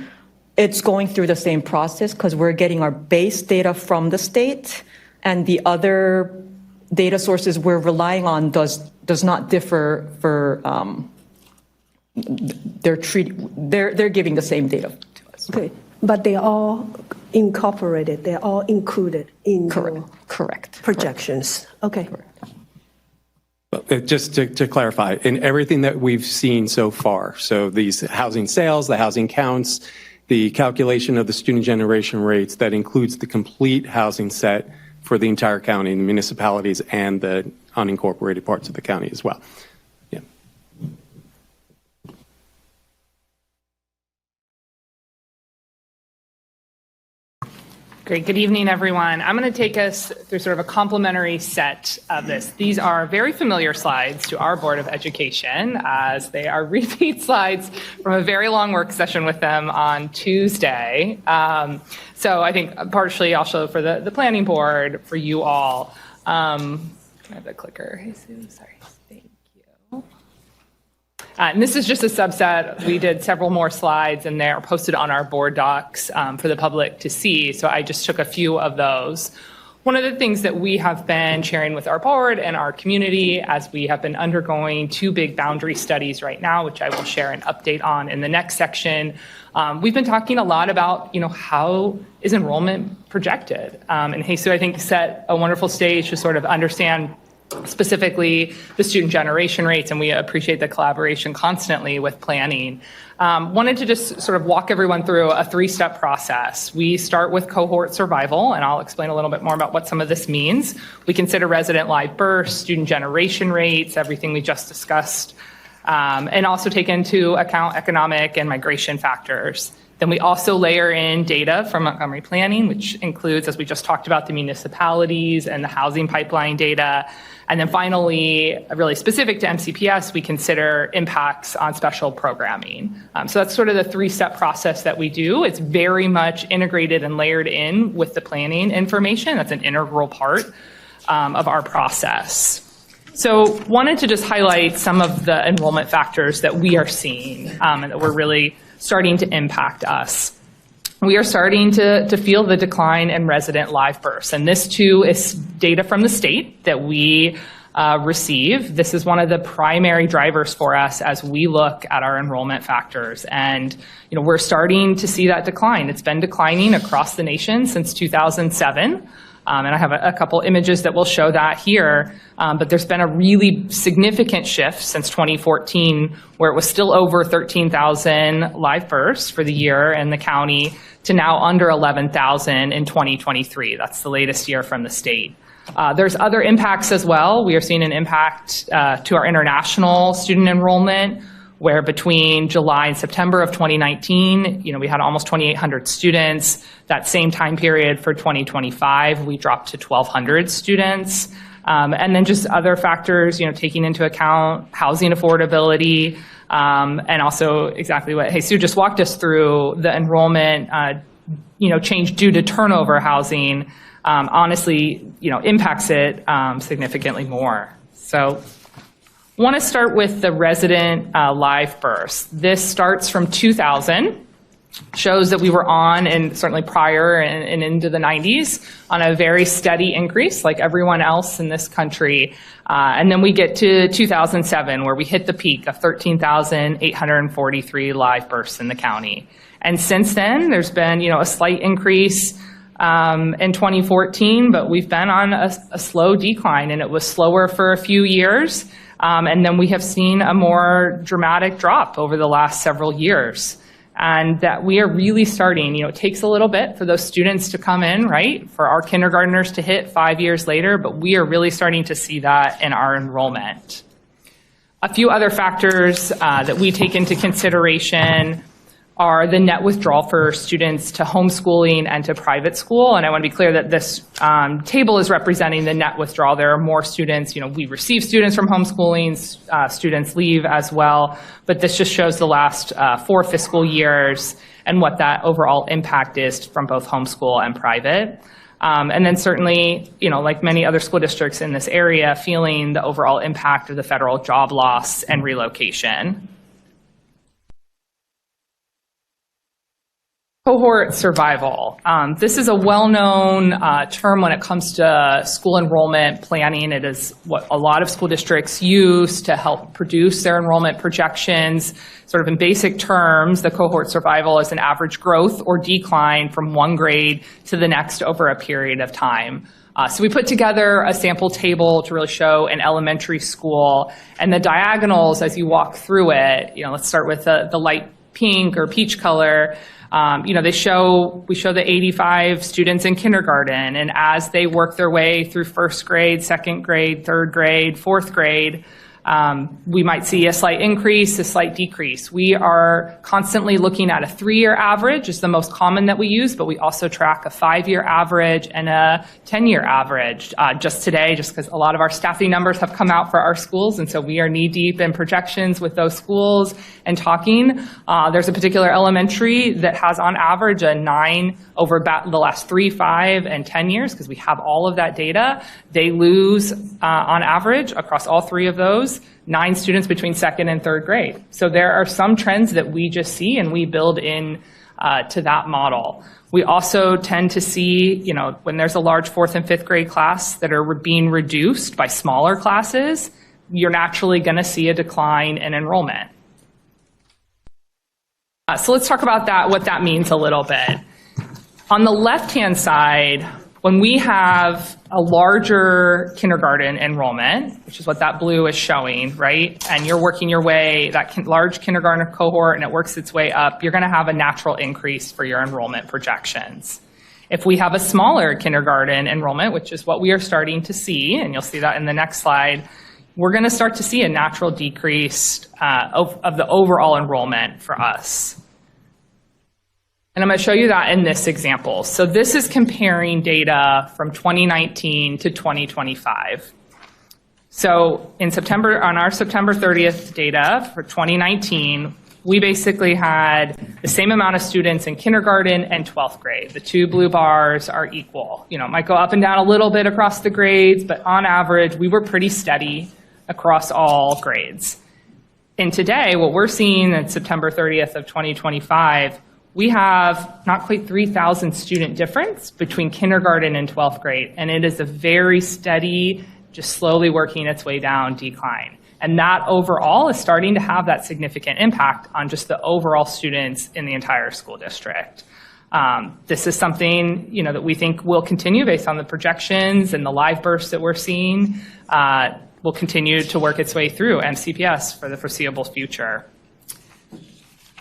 it's going through the same process because we're getting our base data from the state, and the other data sources we're relying on does not differ for they're giving the same data to us. Okay, but they all incorporated, they're all included in your Correct. projections. Okay. Just to clarify, in everything that we've seen so far, so these housing sales, the housing counts, the calculation of the student generation rates, that includes the complete housing set for the entire county, the municipalities, and the unincorporated parts of the county as well. Yeah. Great. Good evening, everyone. I'm going to take us through sort of a complementary set of this. These are very familiar slides to our Board of Education, as they are repeat slides from a very long work session with them on Tuesday. So I think partially I'll show for the planning board, for you all. I have the clicker. Hey, Sue, sorry. Thank you. And this is just a subset. We did several more slides, and they're posted on our board docs for the public to see. So I just took a few of those. One of the things that we have been sharing with our board and our community, as we have been undergoing 2 big boundary studies right now, which I will share an update on in the next section, we've been talking a lot about, how is enrollment projected? And Jesus, I think, set a wonderful stage to sort of understand specifically the student generation rates, and we appreciate the collaboration constantly with planning. Wanted to just sort of walk everyone through a 3-step process. We start with cohort survival, and I'll explain a little bit more about what some of this means. We consider resident live births, student generation rates, everything we just discussed, and also take into account economic and migration factors. Then we also layer in data from Montgomery Planning, which includes, as we just talked about, the municipalities and the housing pipeline data. And then finally, really specific to MCPS, we consider impacts on special programming. So that's sort of the 3-step process that we do. It's very much integrated and layered in with the planning information. That's an integral part of our process. So wanted to just highlight some of the enrollment factors that we are seeing and that we're really starting to impact us. We are starting to feel the decline in resident live births, and this too is data from the state that we receive. This is one of the primary drivers for us as we look at our enrollment factors, and we're starting to see that decline. It's been declining across the nation since 2007. And I have a couple images that will show that here, but there's been a really significant shift since 2014, where it was still over 13,000 live births for the year in the county to now under 11,000 in 2023. That's the latest year from the state. There's other impacts as well. We are seeing an impact to our international student enrollment, where between July and September of 2019, we had almost 2,800 students. That same time period for 2025, we dropped to 1,200 students. And then just other factors, taking into account housing affordability, and also exactly what Jesus just walked us through, the enrollment, change due to turnover housing, honestly, impacts it significantly more. So I want to start with the resident live births. This starts from 2000, shows that we were on, and certainly prior and into the 90s, on a very steady increase like everyone else in this country. And then we get to 2007, where we hit the peak of 13,843 live births in the county. And since then, there's been a slight increase in 2014, but we've been on a slow decline, and it was slower for a few years. And then we have seen a more dramatic drop over the last several years. And that we are really starting, it takes a little bit for those students to come in, right? For our kindergartners to hit 5 years later, but we are really starting to see that in our enrollment. A few other factors that we take into consideration are the net withdrawal for students to homeschooling and to private school. And I want to be clear that this table is representing the net withdrawal. There are more students, we receive students from homeschooling, students leave as well, but this just shows the last 4 fiscal years and what that overall impact is from both homeschool and private. And then certainly, like many other school districts in this area, feeling the overall impact of the federal job loss and relocation. Cohort survival. This is a well-known term when it comes to school enrollment planning. It is what a lot of school districts use to help produce their enrollment projections. Sort of in basic terms, the cohort survival is an average growth or decline from one grade to the next over a period of time. So we put together a sample table to really show an elementary school, and the diagonals as you walk through it, let's start with the light pink or peach color. We show the 85 students in kindergarten, and as they work their way through first grade, second grade, third grade, fourth grade, we might see a slight increase, a slight decrease. We are constantly looking at a 3-year average is the most common that we use, but we also track a 5-year average and a 10-year average. Just today, just because a lot of our staffing numbers have come out for our schools, and so we are knee-deep in projections with those schools and talking. There's a particular elementary that has on average a 9 over the last 3, 5, and 10 years, because we have all of that data. They lose, on average, across all 3 of those, 9 students between 2nd and 3rd grade. So there are some trends that we just see, and we build in to that model. We also tend to see, when there's a large 4th and 5th grade class that are being reduced by smaller classes, you're naturally going to see a decline in enrollment. So let's talk about that, what that means a little bit. On the left-hand side, when we have a larger kindergarten enrollment, which is what that blue is showing, right? And you're working your way, that large kindergarten cohort, and it works its way up, you're going to have a natural increase for your enrollment projections. If we have a smaller kindergarten enrollment, which is what we are starting to see, and you'll see that in the next slide, we're going to start to see a natural decrease of the overall enrollment for us. And I'm going to show you that in this example. So this is comparing data from 2019 to 2025. So in September, on our September 30th data for 2019, we basically had the same amount of students in kindergarten and 12th grade. The two blue bars are equal. You know, it might go up and down a little bit across the grades, but on average, we were pretty steady across all grades. And today, what we're seeing at September 30th of 2025, we have not quite 3,000 student difference between kindergarten and 12th grade, and it is a very steady, just slowly working its way down decline. And that overall is starting to have that significant impact on just the overall students in the entire school district. This is something, you know, that we think will continue based on the projections and the live bursts that we're seeing, will continue to work its way through MCPS for the foreseeable future.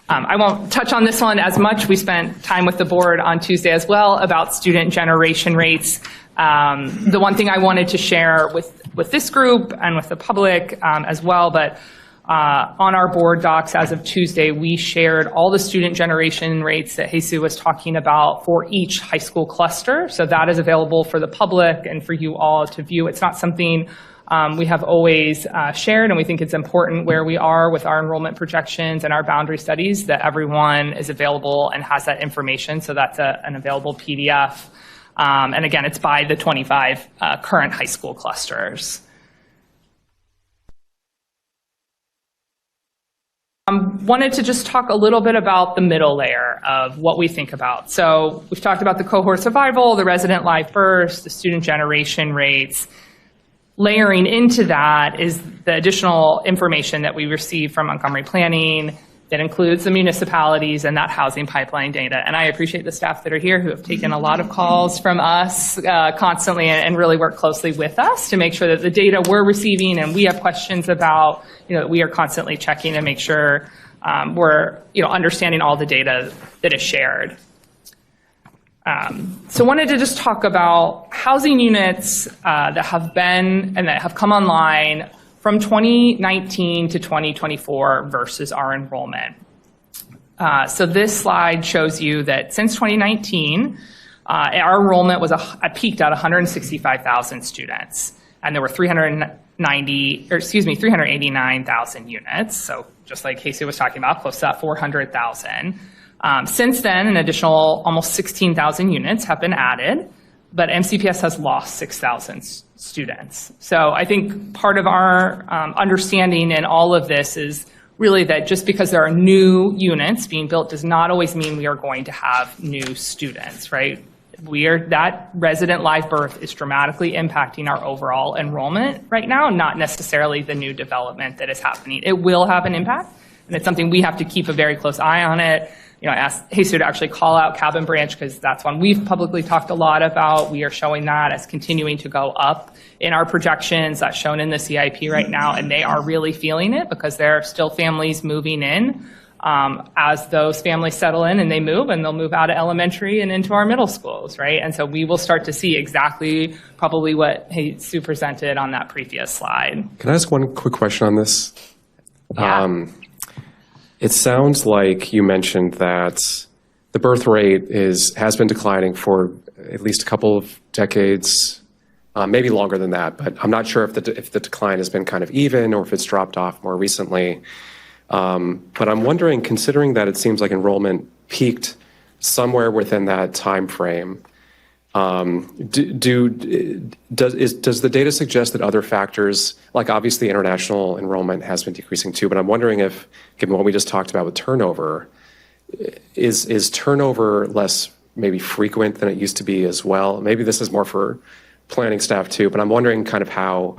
I won't touch on this one as much. We spent time with the board on Tuesday as well about student generation rates. The one thing I wanted to share with this group and with the public as well, but on our board docs as of Tuesday, we shared all the student generation rates that Jesus was talking about for each high school cluster. So that is available for the public and for you all to view. It's not something we have always shared, and we think it's important where we are with our enrollment projections and our boundary studies that everyone is available and has that information. So that's an available PDF. And again, it's by the 25 current high school clusters. Wanted to just talk a little bit about the middle layer of what we think about. So we've talked about the cohort survival, the resident live burst, the student generation rates. Layering into that is the additional information that we receive from Montgomery Planning that includes the municipalities and that housing pipeline data. And I appreciate the staff that are here who have taken a lot of calls from us constantly and really work closely with us to make sure that the data we're receiving and we have questions about, you know, we are constantly checking to make sure we're, you know, understanding all the data that is shared. So wanted to just talk about housing units that have been and that have come online from 2019 to 2024 versus our enrollment. So this slide shows you that since 2019, our enrollment was peaked at 165,000 students, and there were 389,000 units. So just like Casey was talking about, close to that 400,000. Since then, an additional almost 16,000 units have been added, but MCPS has lost 6,000 students. So I think part of our understanding in all of this is really that just because there are new units being built does not always mean we are going to have new students, right? That resident live birth is dramatically impacting our overall enrollment right now, not necessarily the new development that is happening. It will have an impact, and it's something we have to keep a very close eye on it. You know, I asked Jesus to actually call out Cabin Branch because that's one we've publicly talked a lot about. We are showing that as continuing to go up in our projections. That's shown in the CIP right now, and they are really feeling it because there are still families moving in as those families settle in and they move, and they'll move out of elementary and into our middle schools, right? And so we will start to see exactly probably what Jesus presented on that previous slide. Can I ask one quick question on this? Yeah. It sounds like you mentioned that the birth rate has been declining for at least a couple of decades, maybe longer than that, but I'm not sure if the decline has been kind of even or if it's dropped off more recently. But I'm wondering, considering that it seems like enrollment peaked somewhere within that time frame, does the data suggest that other factors, like obviously international enrollment has been decreasing too, but I'm wondering if, given what we just talked about with turnover, is turnover less maybe frequent than it used to be as well? Maybe this is more for planning staff too, but I'm wondering kind of how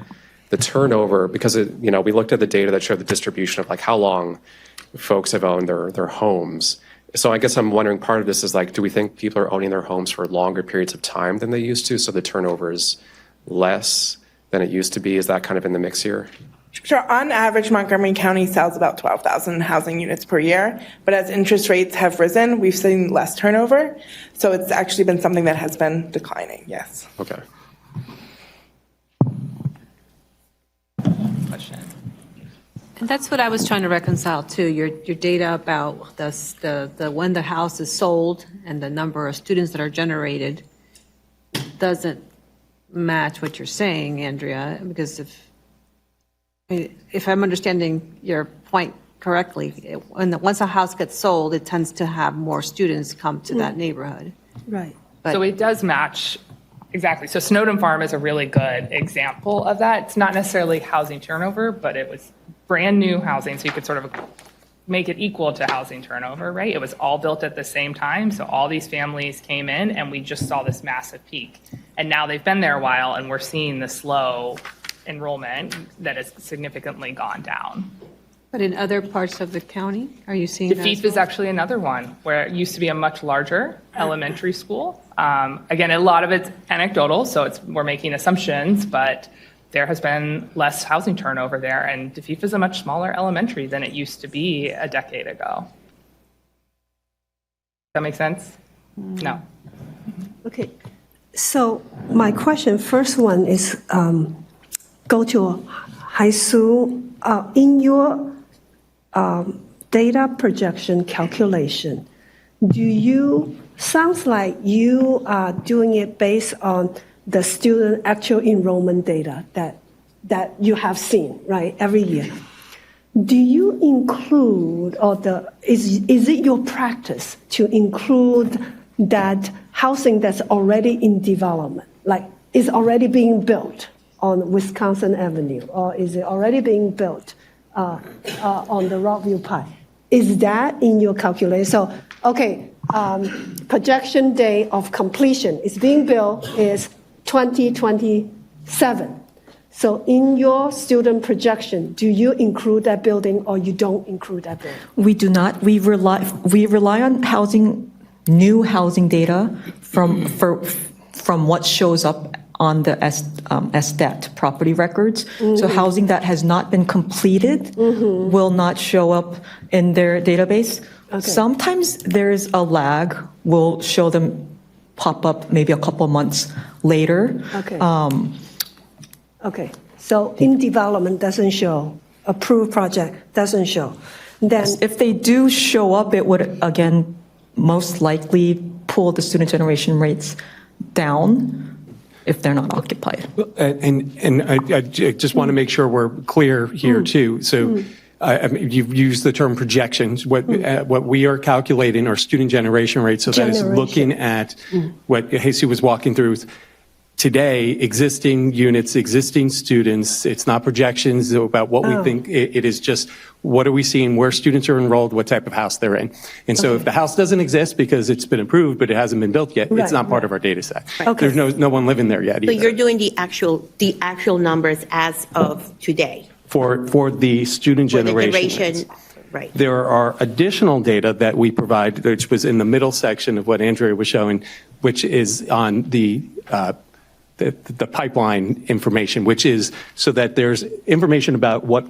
the turnover, because we looked at the data that showed the distribution of like how long folks have owned their homes. So I guess I'm wondering, part of this is like, do we think people are owning their homes for longer periods of time than they used to? So the turnover is less than it used to be? Is that kind of in the mix here? Sure. On average, Montgomery County sells about 12,000 housing units per year. But as interest rates have risen, we've seen less turnover. So it's actually been something that has been declining, yes. Okay. Question. And that's what I was trying to reconcile too, your data about the when the house is sold and the number of students that are generated doesn't match what you're saying, Andrea, because if I'm understanding your point correctly, once a house gets sold, it tends to have more students come to that neighborhood. Right. So it does match, exactly. So Snowden Farm is a really good example of that. It's not necessarily housing turnover, but it was brand new housing, so you could sort of make it equal to housing turnover, right? It was all built at the same time, so all these families came in, and we just saw this massive peak. And now they've been there a while, and we're seeing the slow enrollment that has significantly gone down. But in other parts of the county, are you seeing that as DeFeef is well? actually another one where it used to be a much larger elementary school. Again, a lot of it's anecdotal, so we're making assumptions, but there has been less housing turnover there, and DeFeef is a much smaller elementary than it used to be a decade ago. That make sense? No. Okay. So my question, first one is, go to high school. In your data projection calculation, sounds like you are doing it based on the student actual enrollment data that you have seen, right, every year. Do you include, is it your practice to include that housing that's already in development, like is already being built on Wisconsin Avenue, or is it already being built on the Rockview Pike? Is that in your calculation? So, okay, projection day of completion is being built is 2027. So in your student projection, do you include that building or you don't include that building? We do not. We rely on new housing data from what shows up on the SDAT property records. So housing that has not been completed will not show up in their database. Okay. Sometimes there's a lag. We'll show them pop up maybe a couple months later. Okay. Okay. So in development doesn't show, approved project doesn't show. Then If they do show up, it would, again, most likely pull the student generation rates down if they're not occupied. And I just want to make sure we're clear here too. So I mean, you've used the term projections. What we are calculating are student generation rates. So that is looking at what Jesus was walking through. Today, existing units, existing students, it's not projections about what we think. It is just what are we seeing, where students are enrolled, what type of house they're in. And so if the house doesn't exist because it's been approved but it hasn't been built yet, it's not part of our data set. Okay. There's no one living there yet either. So you're doing the actual numbers as of today? For the student For the generation duration, rates. right. There are additional data that we provide, which was in the middle section of what Andrea was showing, which is on the pipeline information, which is so that there's information about what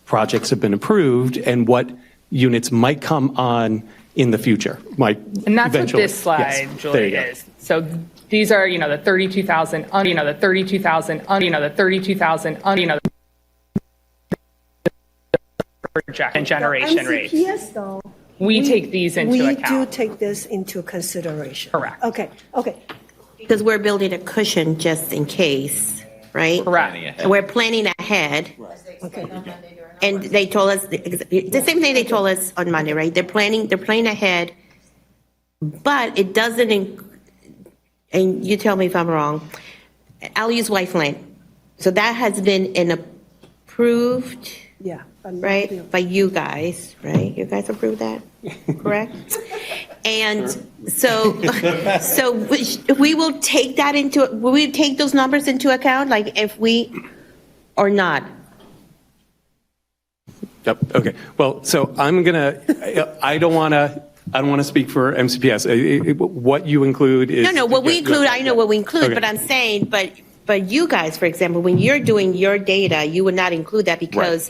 projects have been approved and what units might come on in the future. And that's what this slide, Julie, is. So these are, the 32,000, the 32,000, the 32,000, projection generation rates. MCPS though. We take these into account. We do take this into consideration. Correct. Okay. Because we're building a cushion just in case, right? Correct. We're planning ahead. And they told us, the same thing they told us on Monday, right? They're planning ahead, but it doesn't, and you tell me if I'm wrong, I'll use Wife-Lane. So that has been an approved, Yeah. right, by you guys, right? You guys approved that, correct? And so we will take that will we take those numbers into account, like if we, or not? Yep. Okay. Well, so I don't want to I don't want to speak for MCPS. What you include is. No, what we include, I know what we include, Okay. but I'm saying, but you guys, for example, when you're doing your data, you would not include that because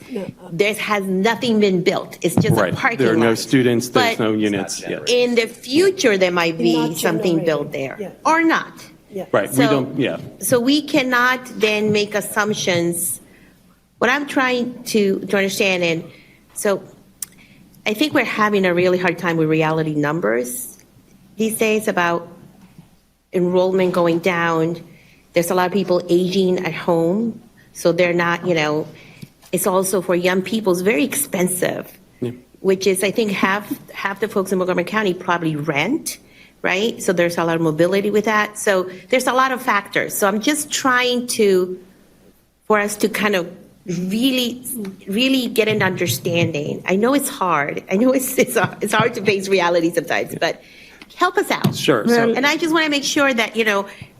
there has nothing been built. It's just a Right. parking lot. There are no students, there's But no units. Yeah. in the future, there might be Not something generated. built there, Yeah. or not. Right, we So- don't, yeah. So we cannot then make assumptions. What I'm trying to understand, and so I think we're having a really hard time with reality numbers these days about enrollment going down. There's a lot of people aging at home, so they're not, it's also for young people, it's very expensive, which is, I think, half the folks in Montgomery County probably rent, right? So there's a lot of mobility with that. So there's a lot of factors. So I'm just trying for us to kind of really get an understanding. I know it's hard. I know it's hard to face reality sometimes, but help us out. Sure. So- And I just want to make sure that,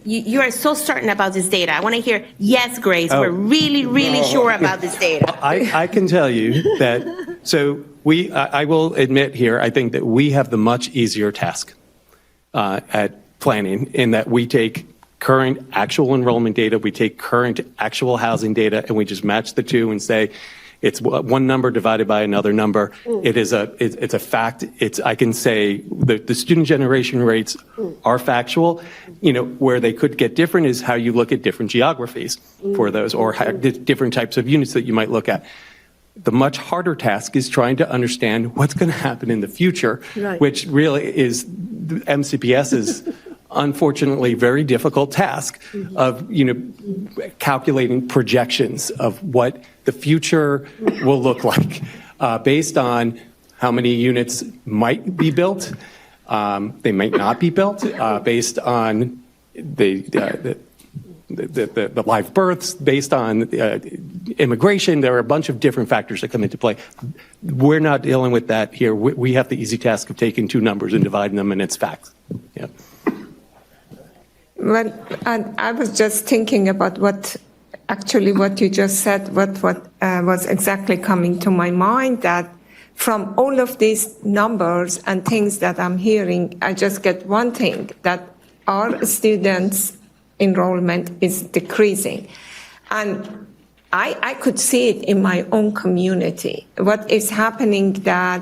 you are so certain about this data. I want to hear, yes, Grace, we're really sure about this data. I can tell you that, so I will admit here, I think that we have the much easier task at planning in that we take current actual enrollment data, we take current actual housing data, and we just match the two and say, it's one number divided by another number. It's a fact. I can say the student generation rates are factual. Where they could get different is how you look at different geographies for those, or different types of units that you might look at. The much harder task is trying to understand what's going to happen in the future, Right. which really is MCPS's unfortunately very difficult task of calculating projections of what the future will look like based on how many units might be built, they might not be built, based on the live births, based on immigration. There are a bunch of different factors that come into play. We're not dealing with that here. We have the easy task of taking two numbers and dividing them, and it's facts. Yeah. Well, and I was just thinking about what you just said, what was exactly coming to my mind, that from all of these numbers and things that I'm hearing, I just get one thing, that our students' enrollment is decreasing. And I could see it in my own community. What is happening that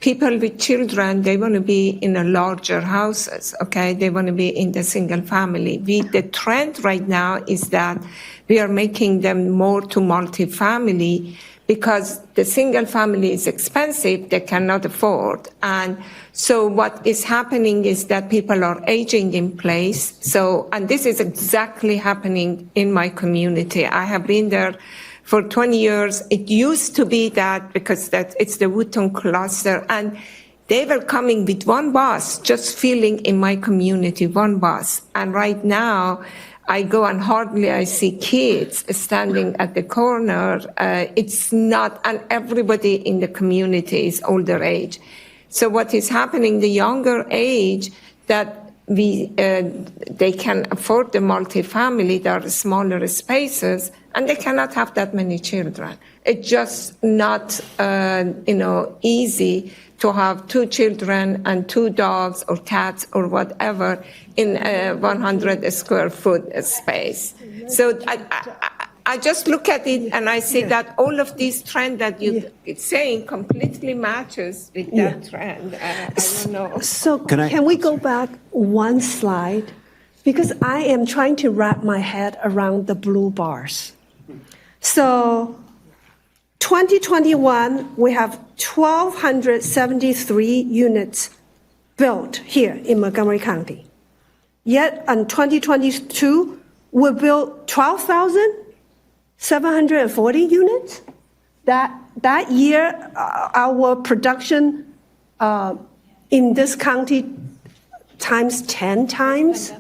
people with children, they want to be in a larger houses, okay? They want to be in the single family. The trend right now is that we are making them more to multifamily because the single family is expensive, they cannot afford. And so what is happening is that people are aging in place. So, and this is exactly happening in my community. I have been there for 20 years. It used to be that because it's the Wooton cluster, and they were coming with one bus, just filling in my community, one bus. And right now, I go and hardly I see kids standing at the corner. It's not, and everybody in the community is older age. So what is happening, the younger age that they can afford the multifamily, there are smaller spaces, and they cannot have that many children. It's just not, easy to have 2 children and 2 dogs or cats or whatever in a 100 square foot space. So I just look at it and I see that all of these trends that you're saying completely matches with that trend. I don't know. So Can can we go back one slide? Because I am trying to wrap my head around the blue bars. So 2021, we have 1,273 units built here in Montgomery County. Yet in 2022, we built 12,740 units. That year, our production in this county times 10 times.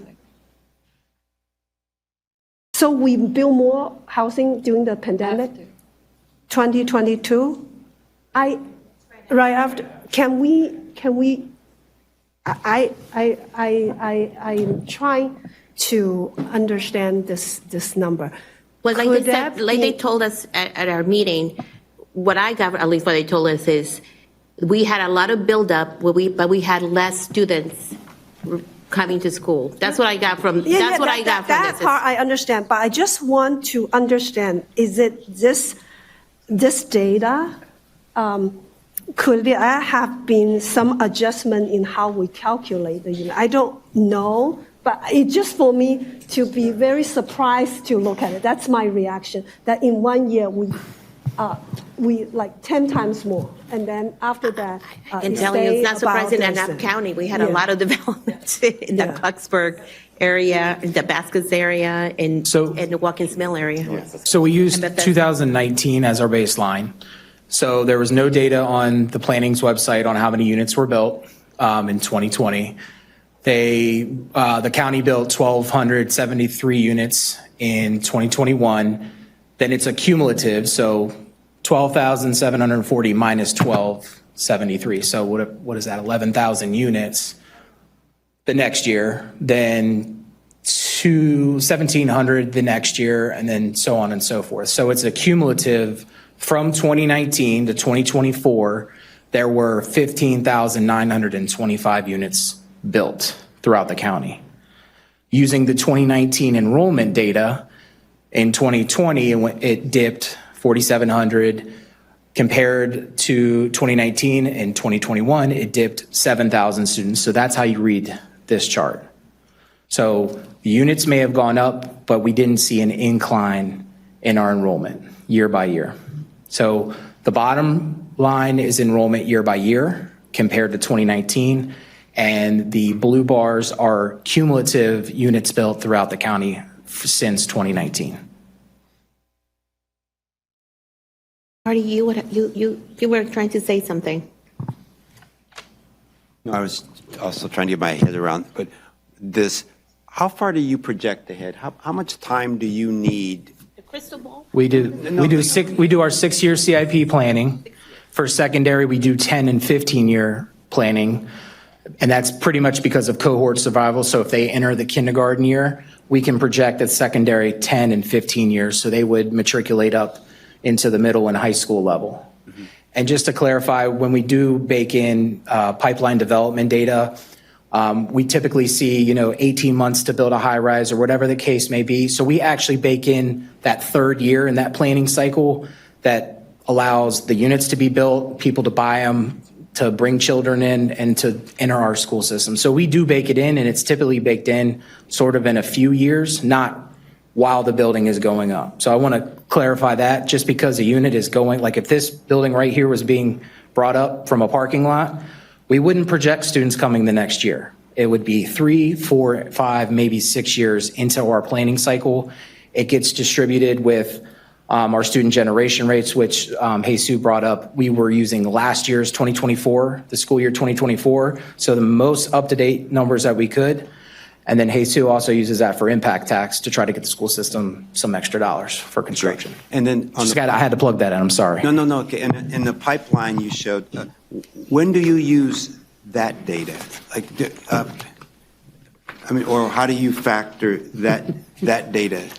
So we built more housing during the pandemic. 2022, right after. Can we? I'm trying to understand this number. Well, like Could they said, that like they be- told us at our meeting, what I got, at least what they told us is, we had a lot of buildup, but we had less students coming to school. That's what I got from, that's what I got from That this. part I understand, but I just want to understand, is it this data, could there have been some adjustment in how we calculate the unit? I don't know, but it's just for me to be very surprised to look at it. That's my reaction, that in 1 year we like 10 times more, and then after that, I can tell you, it's not surprising in Knapp County, we had a Yeah. lot of development in the Yeah. Clarksburg area, in the Baskets area, and the Watkins Mill area. So we used 2019 as our baseline. So there was no data on the planning's website on how many units were built in 2020. The county built 1,273 units in 2021. Then it's a cumulative, so 12,740 minus 1,273. So what is that? 11,000 units the next year. Then 1,700 the next year, and then so on and so forth. So it's a cumulative from 2019 to 2024. There were 15,925 units built throughout the county. Using the 2019 enrollment data, in 2020, it dipped 4,700. Compared to 2019 and 2021, it dipped 7,000 students. So that's how you read this chart. So the units may have gone up, but we didn't see an incline in our enrollment year by year. So the bottom line is enrollment year by year compared to 2019, and the blue bars are cumulative units built throughout the county since 2019. Marty, you were trying to say something. No, I was also trying to get my head around, but how far do you project ahead? How much time do you need? The crystal ball? We do our 6-year CIP planning. For secondary, we do 10 and 15-year planning, and that's pretty much because of cohort survival. So if they enter the kindergarten year, we can project at secondary 10 and 15 years, so they would matriculate up into the middle and high school level. Mm-hmm. And just to clarify, when we do bake in pipeline development data, we typically see 18 months to build a high rise or whatever the case may be. So we actually bake in that third year in that planning cycle that allows the units to be built, people to buy them, to bring children in, and to enter our school system. So we do bake it in, and it's typically baked in sort of in a few years, not while the building is going up. So I want to clarify that, just because a unit is going, like if this building right here was being brought up from a parking lot, we wouldn't project students coming the next year. It would be 3, 4, 5, maybe 6 years into our planning cycle. It gets distributed with our student generation rates, which Jesus brought up. We were using last year's 2024, the school year 2024, so the most up-to-date numbers that we could. And then Jesus also uses that for impact tax to try to get the school system some extra dollars for construction. And then I had to plug that in, I'm sorry. No. Okay. And in the pipeline you showed, when do you use that data? Or how do you factor that data?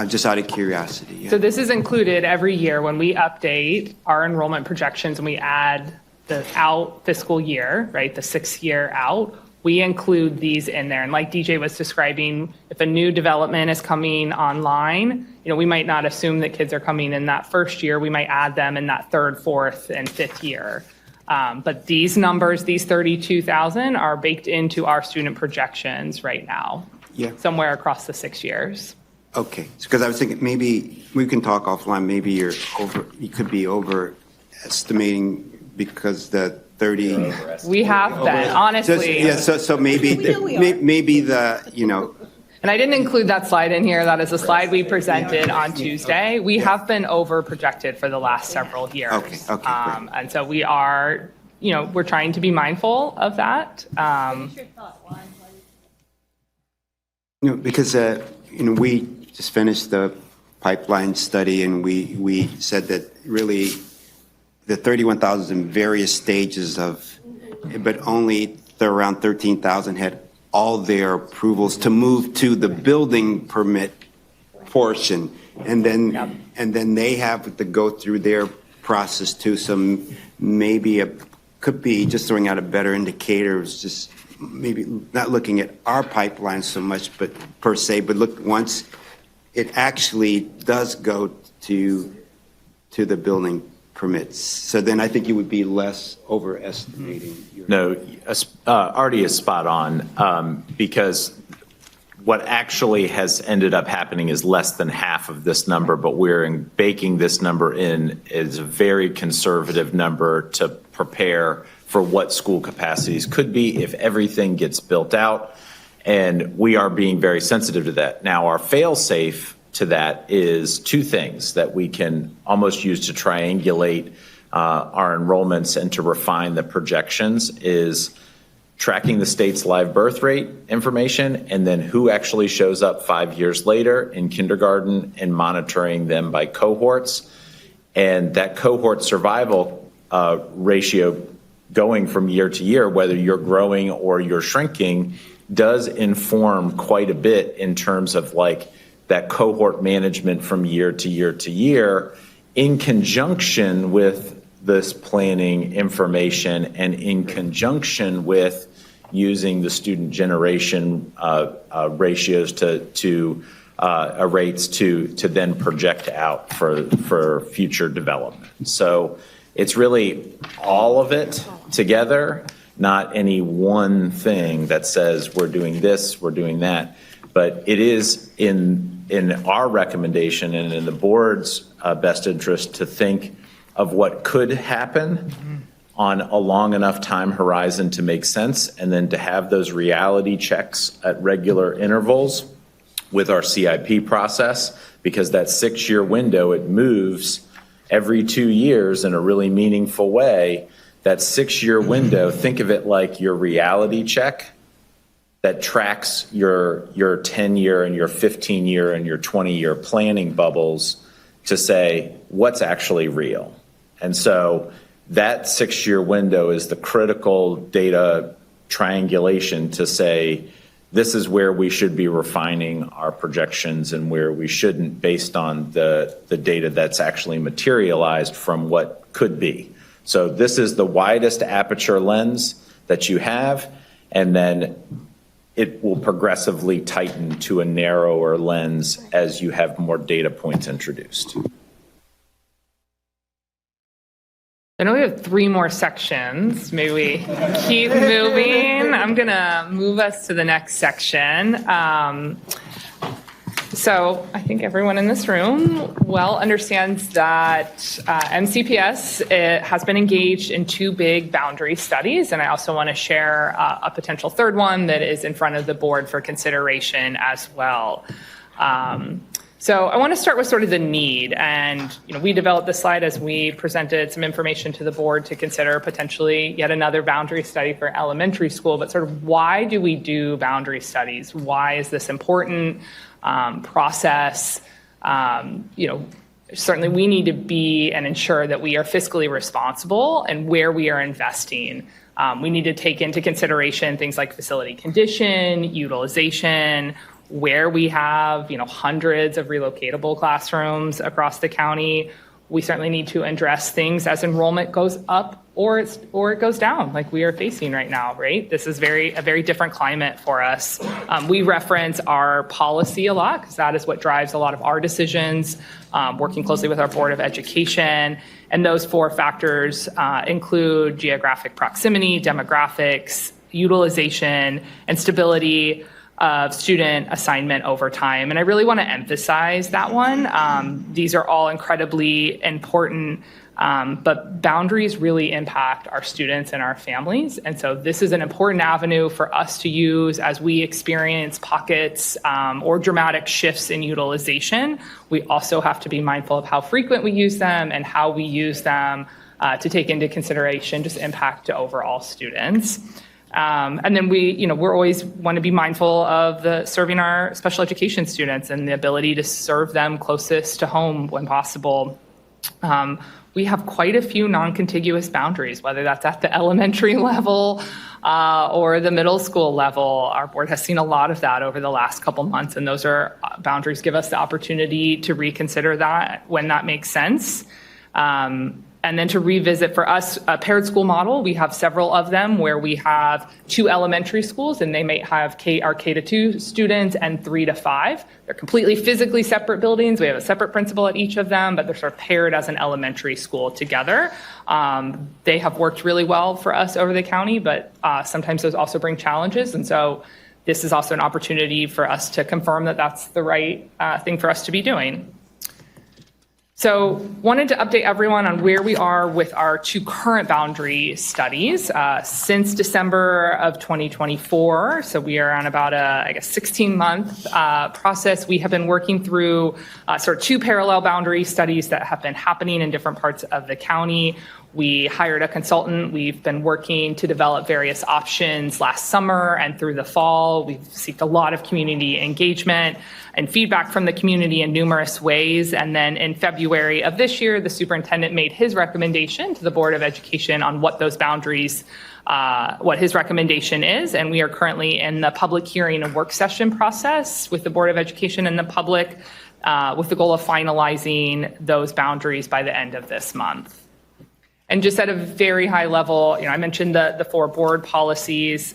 Just out of curiosity. Yeah. So this is included every year when we update our enrollment projections and we add the out fiscal year, right, the 6th year out. We include these in there. And like DJ was describing, if a new development is coming online, we might not assume that kids are coming in that first year. We might add them in that 3rd, 4th, and 5th year. But these numbers, these 32,000, are baked into our student projections right now, somewhere across the 6 years. Okay, because I was thinking maybe we can talk offline. Maybe you could be overestimating because the 30. We have been, honestly. So maybe the. And I didn't include that slide in here. That is a slide we presented on Tuesday. We have been over projected for the last several years. Okay, great. And so we are, we're trying to be mindful of that. Because we just finished the pipeline study, and we said that really the 31,000 is in various stages but only around 13,000 had all their approvals to move to the building permit portion, and then they have to go through their process too. So maybe could be just throwing out a better indicator is just maybe not looking at our pipeline so much, but per se, but look once it actually does go to the building permits. So then I think you would be less overestimating. No, Artie is spot on because what actually has ended up happening is less than half of this number, but we're baking this number in as a very conservative number to prepare for what school capacities could be if everything gets built out. And we are being very sensitive to that. Now, our fail-safe to that is two things that we can almost use to triangulate our enrollments and to refine the projections is tracking the state's live birth rate information and then who actually shows up 5 years later in kindergarten and monitoring them by cohorts. And that cohort survival ratio going from year to year, whether you're growing or you're shrinking, does inform quite a bit in terms of like that cohort management from year to year to year in conjunction with this planning information and in conjunction with using the student generation ratios to rates to then project out for future development. So it's really all of it together, not any one thing that says we're doing this, we're doing that. But it is in our recommendation and in the board's best interest to think of what could happen on a long enough time horizon to make sense, and then to have those reality checks at regular intervals with our CIP process, because that 6-year window, it moves every 2 years in a really meaningful way. That 6-year window, think of it like your reality check that tracks your 10-year and your 15-year and your 20-year planning bubbles to say what's actually real. And so that 6-year window is the critical data triangulation to say this is where we should be refining our projections and where we shouldn't, based on the data that's actually materialized from what could be. So this is the widest aperture lens that you have, and then it will progressively tighten to a narrower lens as you have more data points introduced. I know we have 3 more sections. Maybe we keep moving. I'm going to move us to the next section. So I think everyone in this room well understands that MCPS has been engaged in 2 big boundary studies, and I also want to share a potential third one that is in front of the board for consideration as well. So I want to start with sort of the need, and we developed this slide as we presented some information to the board to consider potentially yet another boundary study for elementary school, but sort of why do we do boundary studies? Why is this important process? Certainly we need to be and ensure that we are fiscally responsible and where we are investing. We need to take into consideration things like facility condition, utilization, where we have hundreds of relocatable classrooms across the county. We certainly need to address things as enrollment goes up or it goes down, like we are facing right now, right? This is a very different climate for us. We reference our policy a lot because that is what drives a lot of our decisions, working closely with our Board of Education. And those 4 factors include geographic proximity, demographics, utilization, and stability of student assignment over time. And I really want to emphasize that one. These are all incredibly important, but boundaries really impact our students and our families. And so this is an important avenue for us to use as we experience pockets or dramatic shifts in utilization. We also have to be mindful of how frequent we use them and how we use them to take into consideration just impact to overall students. And then we're always want to be mindful of serving our special education students and the ability to serve them closest to home when possible. We have quite a few non-contiguous boundaries, whether that's at the elementary level or the middle school level. Our board has seen a lot of that over the last couple months, and those are boundaries give us the opportunity to reconsider that when that makes sense. And then to revisit for us a paired school model, we have several of them where we have 2 elementary schools and they may have our K to 2 students and 3 to 5. They're completely physically separate buildings. We have a separate principal at each of them, but they're sort of paired as an elementary school together. They have worked really well for us over the county, but sometimes those also bring challenges. And so this is also an opportunity for us to confirm that that's the right thing for us to be doing. So wanted to update everyone on where we are with our 2 current boundary studies since December of 2024. So we are on about a, 16-month process. We have been working through sort of 2 parallel boundary studies that have been happening in different parts of the county. We hired a consultant. We've been working to develop various options last summer and through the fall. We've sought a lot of community engagement and feedback from the community in numerous ways. And then in February of this year, the superintendent made his recommendation to the Board of Education on what those boundaries, what his recommendation is. And we are currently in the public hearing and work session process with the Board of Education and the public with the goal of finalizing those boundaries by the end of this month. And just at a very high level, I mentioned the 4 board policies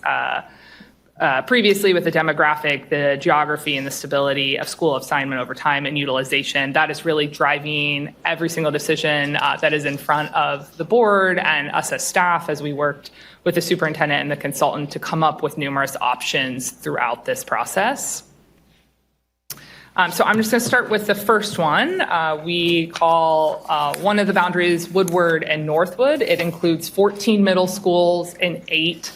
previously with the demographic, the geography, and the stability of school assignment over time and utilization. That is really driving every single decision that is in front of the board and us as staff as we worked with the superintendent and the consultant to come up with numerous options throughout this process. So I'm just going to start with the first one. We call one of the boundaries Woodward and Northwood. It includes 14 middle schools and 8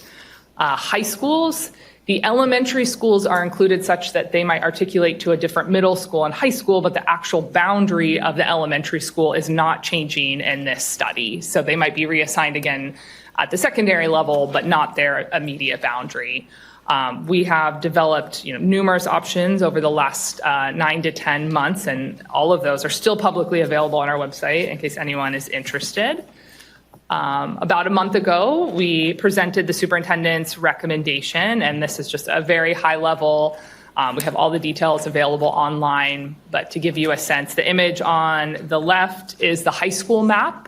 high schools. The elementary schools are included such that they might articulate to a different middle school and high school, but the actual boundary of the elementary school is not changing in this study. So they might be reassigned again at the secondary level, but not their immediate boundary. We have developed numerous options over the last 9 to 10 months, and all of those are still publicly available on our website in case anyone is interested. About a month ago, we presented the superintendent's recommendation, and this is just a very high level. We have all the details available online, but to give you a sense, the image on the left is the high school map.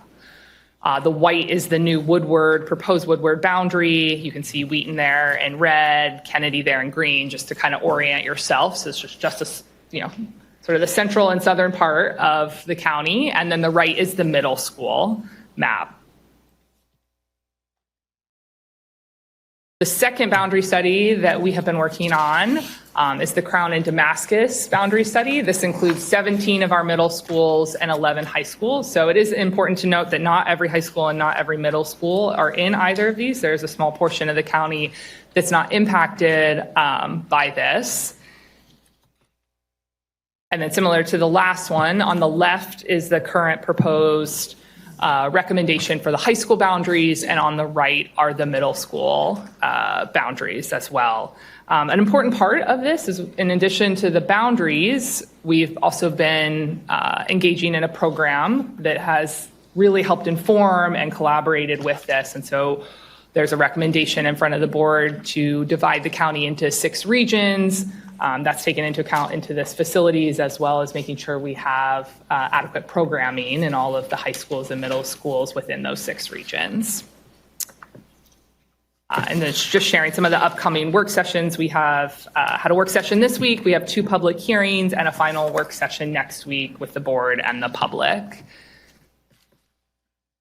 The white is the new proposed Woodward boundary. You can see Wheaton there in red, Kennedy there in green, just to kind of orient yourself. So it's just a, sort of the central and southern part of the county. And then the right is the middle school map. The second boundary study that we have been working on is the Crown and Damascus boundary study. This includes 17 of our middle schools and 11 high schools. So it is important to note that not every high school and not every middle school are in either of these. There's a small portion of the county that's not impacted by this. And then similar to the last one, on the left is the current proposed recommendation for the high school boundaries, and on the right are the middle school boundaries as well. An important part of this is, in addition to the boundaries, we've also been engaging in a program that has really helped inform and collaborated with this. And so there's a recommendation in front of the board to divide the county into 6 regions. That's taken into account into this facilities, as well as making sure we have adequate programming in all of the high schools and middle schools within those 6 regions. And then just sharing some of the upcoming work sessions. We have had a work session this week. We have 2 public hearings and a final work session next week with the board and the public.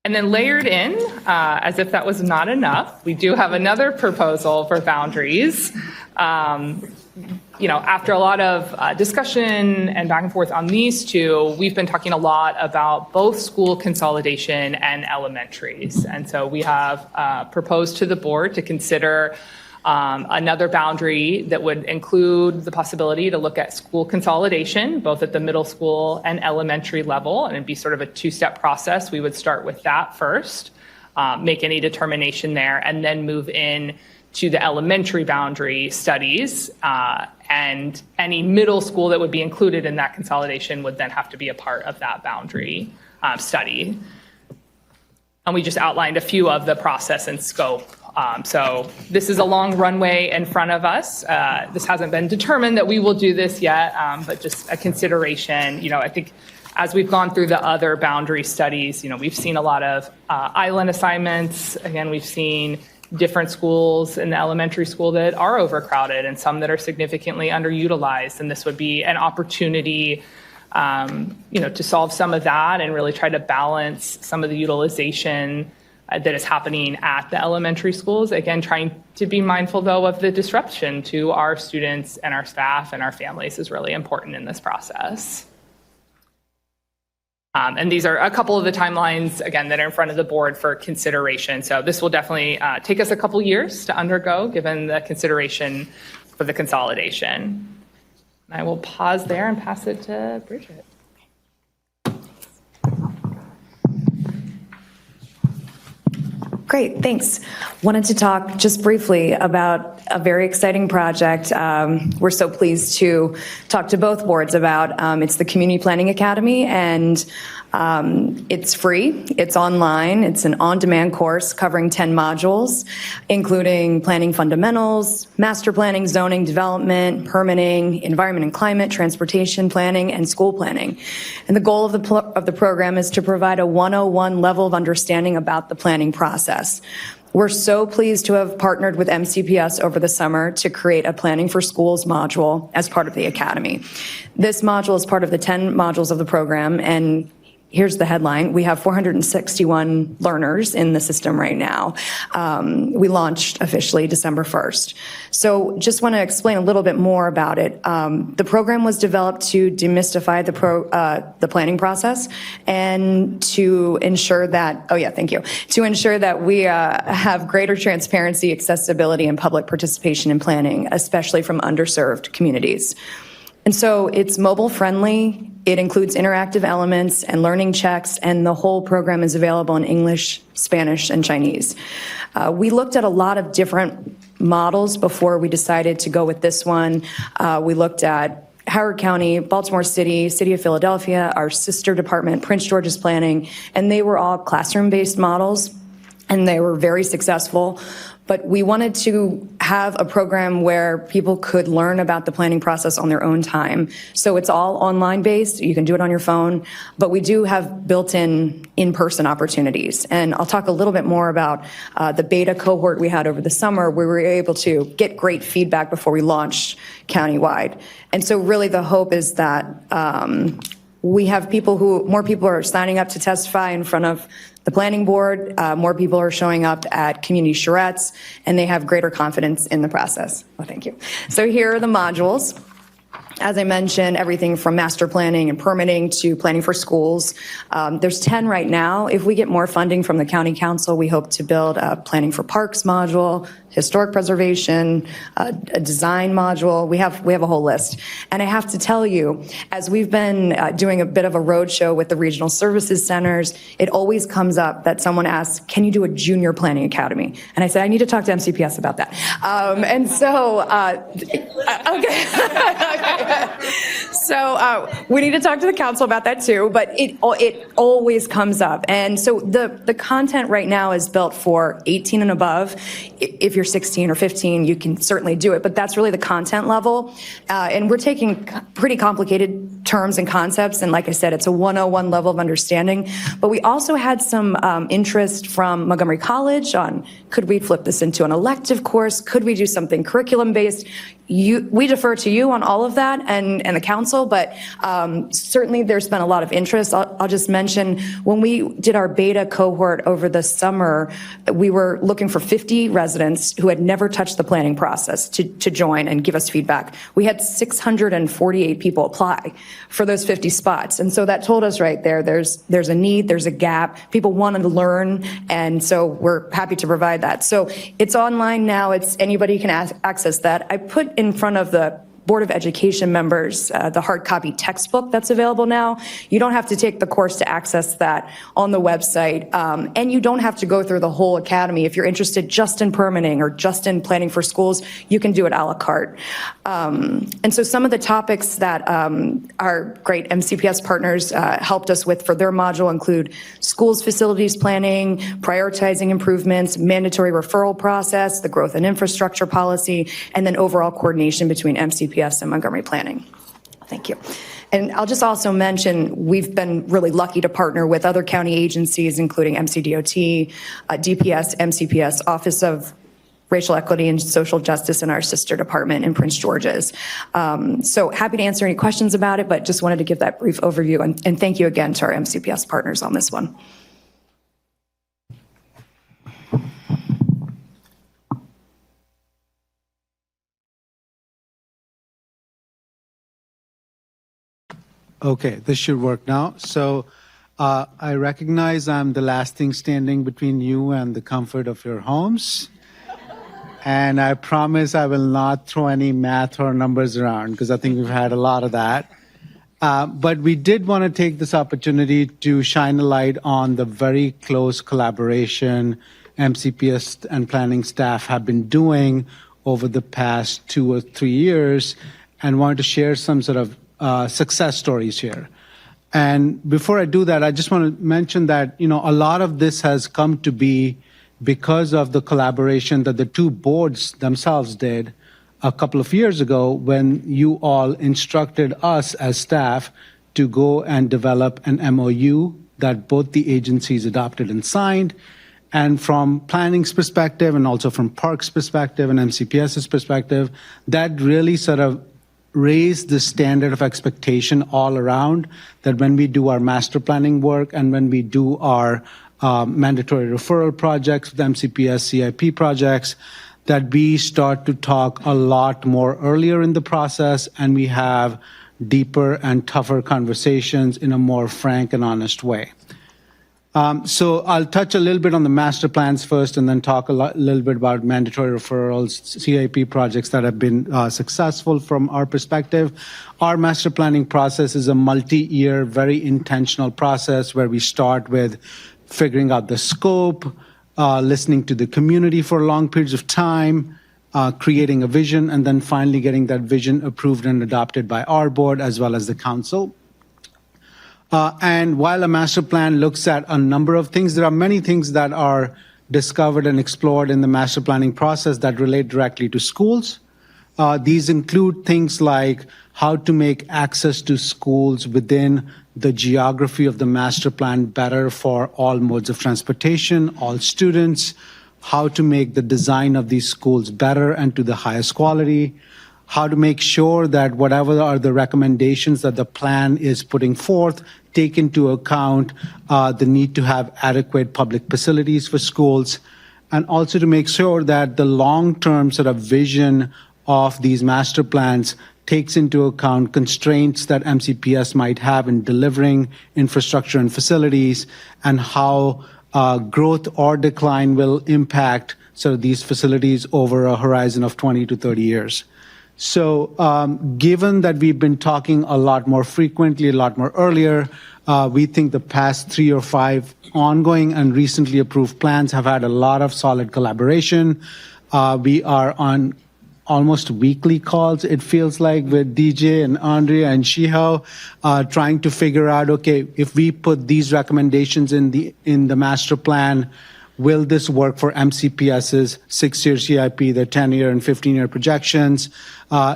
And then layered in, as if that was not enough, we do have another proposal for boundaries. After a lot of discussion and back and forth on these 2, we've been talking a lot about both school consolidation and elementaries. And so we have proposed to the board to consider another boundary that would include the possibility to look at school consolidation, both at the middle school and elementary level, and it'd be sort of a 2-step process. We would start with that first, make any determination there, and then move in to the elementary boundary studies, and any middle school that would be included in that consolidation would then have to be a part of that boundary study. And we just outlined a few of the process and scope. So this is a long runway in front of us. This hasn't been determined that we will do this yet, but just a consideration. I think as we've gone through the other boundary studies, we've seen a lot of island assignments. Again, we've seen different schools in the elementary school that are overcrowded and some that are significantly underutilized. And this would be an opportunity, to solve some of that and really try to balance some of the utilization that is happening at the elementary schools. Again, trying to be mindful, though, of the disruption to our students and our staff and our families is really important in this process. And these are a couple of the timelines, again, that are in front of the board for consideration. So this will definitely take us a couple years to undergo, given the consideration for the consolidation. I will pause there and pass it to Bridget. Great, thanks. Wanted to talk just briefly about a very exciting project we're so pleased to talk to both boards about. It's the Community Planning Academy, and it's free, it's online, it's an on-demand course covering 10 modules, including planning fundamentals, master planning, zoning, development, permitting, environment and climate, transportation planning, and school planning. And the goal of the program is to provide a 101 level of understanding about the planning process. We're so pleased to have partnered with MCPS over the summer to create a Planning for Schools module as part of the Academy. This module is part of the 10 modules of the program, and here's the headline. We have 461 learners in the system right now. We launched officially December 1st. So just want to explain a little bit more about it. The program was developed to demystify the planning process and to ensure that, to ensure that we have greater transparency, accessibility, and public participation in planning, especially from underserved communities. And so it's mobile friendly, it includes interactive elements and learning checks, and the whole program is available in English, Spanish, and Chinese. We looked at a lot of different models before we decided to go with this one. We looked at Howard County, Baltimore City, City of Philadelphia, our sister department, Prince George's Planning, and they were all classroom-based models, and they were very successful. But we wanted to have a program where people could learn about the planning process on their own time. So it's all online based. You can do it on your phone, but we do have built-in in-person opportunities. And I'll talk a little bit more about the beta cohort we had over the summer, where we were able to get great feedback before we launched countywide. And so really the hope is that we have more people are signing up to testify in front of the planning board, more people are showing up at community charrettes, and they have greater confidence in the process. Oh, thank you. So here are the modules. As I mentioned, everything from master planning and permitting to planning for schools. There's 10 right now. If we get more funding from the county council, we hope to build a planning for parks module, historic preservation, a design module. We have a whole list. And I have to tell you, as we've been doing a bit of a roadshow with the regional services centers, it always comes up that someone asks, can you do a junior planning academy? And I said, I need to talk to MCPS about that. So we need to talk to the council about that too, but it always comes up. And so the content right now is built for 18 and above. If you're 16 or 15, you can certainly do it, but that's really the content level. And we're taking pretty complicated terms and concepts, and like I said, it's a 101 level of understanding. But we also had some interest from Montgomery College on, could we flip this into an elective course? Could we do something curriculum-based? We defer to you on all of that and the council, but certainly there's been a lot of interest. I'll just mention, when we did our beta cohort over the summer, we were looking for 50 residents who had never touched the planning process to join and give us feedback. We had 648 people apply for those 50 spots. And so that told us right there, there's a need, there's a gap. People wanted to learn, and so we're happy to provide that. So it's online now. Anybody can access that. I put in front of the Board of Education members the hard copy textbook that's available now. You don't have to take the course to access that on the website, and you don't have to go through the whole academy. If you're interested just in permitting or just in planning for schools, you can do it a la carte. And so some of the topics that our great MCPS partners helped us with for their module include schools facilities planning, prioritizing improvements, mandatory referral process, the growth and infrastructure policy, and then overall coordination between MCPS and Montgomery Planning. Thank you. And I'll just also mention, we've been really lucky to partner with other county agencies, including MCDOT, DPS, MCPS, Office of Racial Equity and Social Justice, and our sister department in Prince George's. So happy to answer any questions about it, but just wanted to give that brief overview. And thank you again to our MCPS partners on this one. Okay, this should work now. So I recognize I'm the last thing standing between you and the comfort of your homes. And I promise I will not throw any math or numbers around because I think we've had a lot of that. But we did want to take this opportunity to shine a light on the very close collaboration MCPS and planning staff have been doing over the past 2 or 3 years, and wanted to share some sort of success stories here. And before I do that, I just want to mention that, a lot of this has come to be because of the collaboration that the two boards themselves did a couple of years ago when you all instructed us as staff to go and develop an MOU that both the agencies adopted and signed. And from planning's perspective and also from Park's perspective and MCPS's perspective, that really sort of raise the standard of expectation all around, that when we do our master planning work and when we do our mandatory referral projects, the MCPS CIP projects, that we start to talk a lot more earlier in the process and we have deeper and tougher conversations in a more frank and honest way. So I'll touch a little bit on the master plans first and then talk a little bit about mandatory referrals, CIP projects that have been successful from our perspective. Our master planning process is a multi-year, very intentional process where we start with figuring out the scope, listening to the community for long periods of time, creating a vision, and then finally getting that vision approved and adopted by our board as well as the council. And while a master plan looks at a number of things, there are many things that are discovered and explored in the master planning process that relate directly to schools. These include things like how to make access to schools within the geography of the master plan better for all modes of transportation, all students, how to make the design of these schools better and to the highest quality, how to make sure that whatever are the recommendations that the plan is putting forth take into account the need to have adequate public facilities for schools, and also to make sure that the long-term sort of vision of these master plans takes into account constraints that MCPS might have in delivering infrastructure and facilities, and how growth or decline will impact sort of these facilities over a horizon of 20 to 30 years. So given that we've been talking a lot more frequently, a lot more earlier, we think the past 3 or 5 ongoing and recently approved plans have had a lot of solid collaboration. We are on almost weekly calls, it feels like, with DJ and Andrea and Shiho, trying to figure out, okay, if we put these recommendations in the master plan, will this work for MCPS's 6-year CIP, the 10-year and 15-year projections?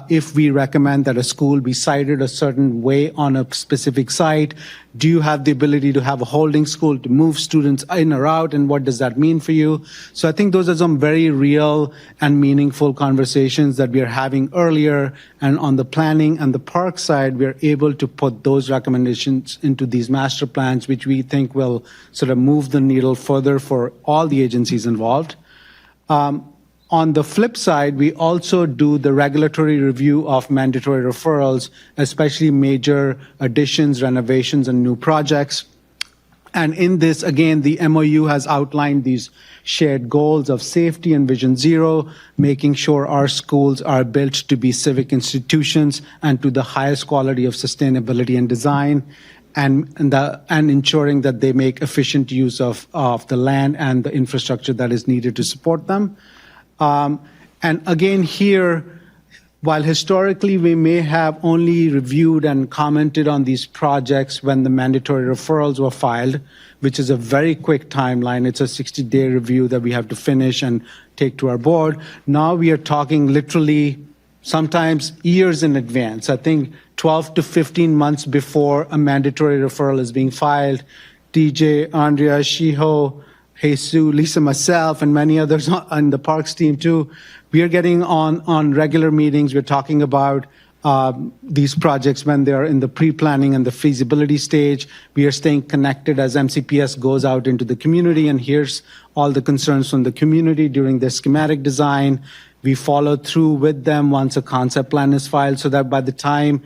If we recommend that a school be sited a certain way on a specific site, do you have the ability to have a holding school to move students in or out, and what does that mean for you? So I think those are some very real and meaningful conversations that we are having earlier, and on the planning and the park side, we are able to put those recommendations into these master plans, which we think will sort of move the needle further for all the agencies involved. On the flip side, we also do the regulatory review of mandatory referrals, especially major additions, renovations, and new projects. And in this, again, the MOU has outlined these shared goals of safety and Vision Zero, making sure our schools are built to be civic institutions and to the highest quality of sustainability and design, and ensuring that they make efficient use of the land and the infrastructure that is needed to support them. And again, here, while historically we may have only reviewed and commented on these projects when the mandatory referrals were filed, which is a very quick timeline, it's a 60-day review that we have to finish and take to our board. Now we are talking literally sometimes years in advance. I think 12 to 15 months before a mandatory referral is being filed. DJ, Andrea, Shiho, Jesus, Lisa, myself, and many others on the Parks team too, we are getting on regular meetings. We're talking about these projects when they're in the pre-planning and the feasibility stage. We are staying connected as MCPS goes out into the community and hears all the concerns from the community during their schematic design. We follow through with them once a concept plan is filed so that by the time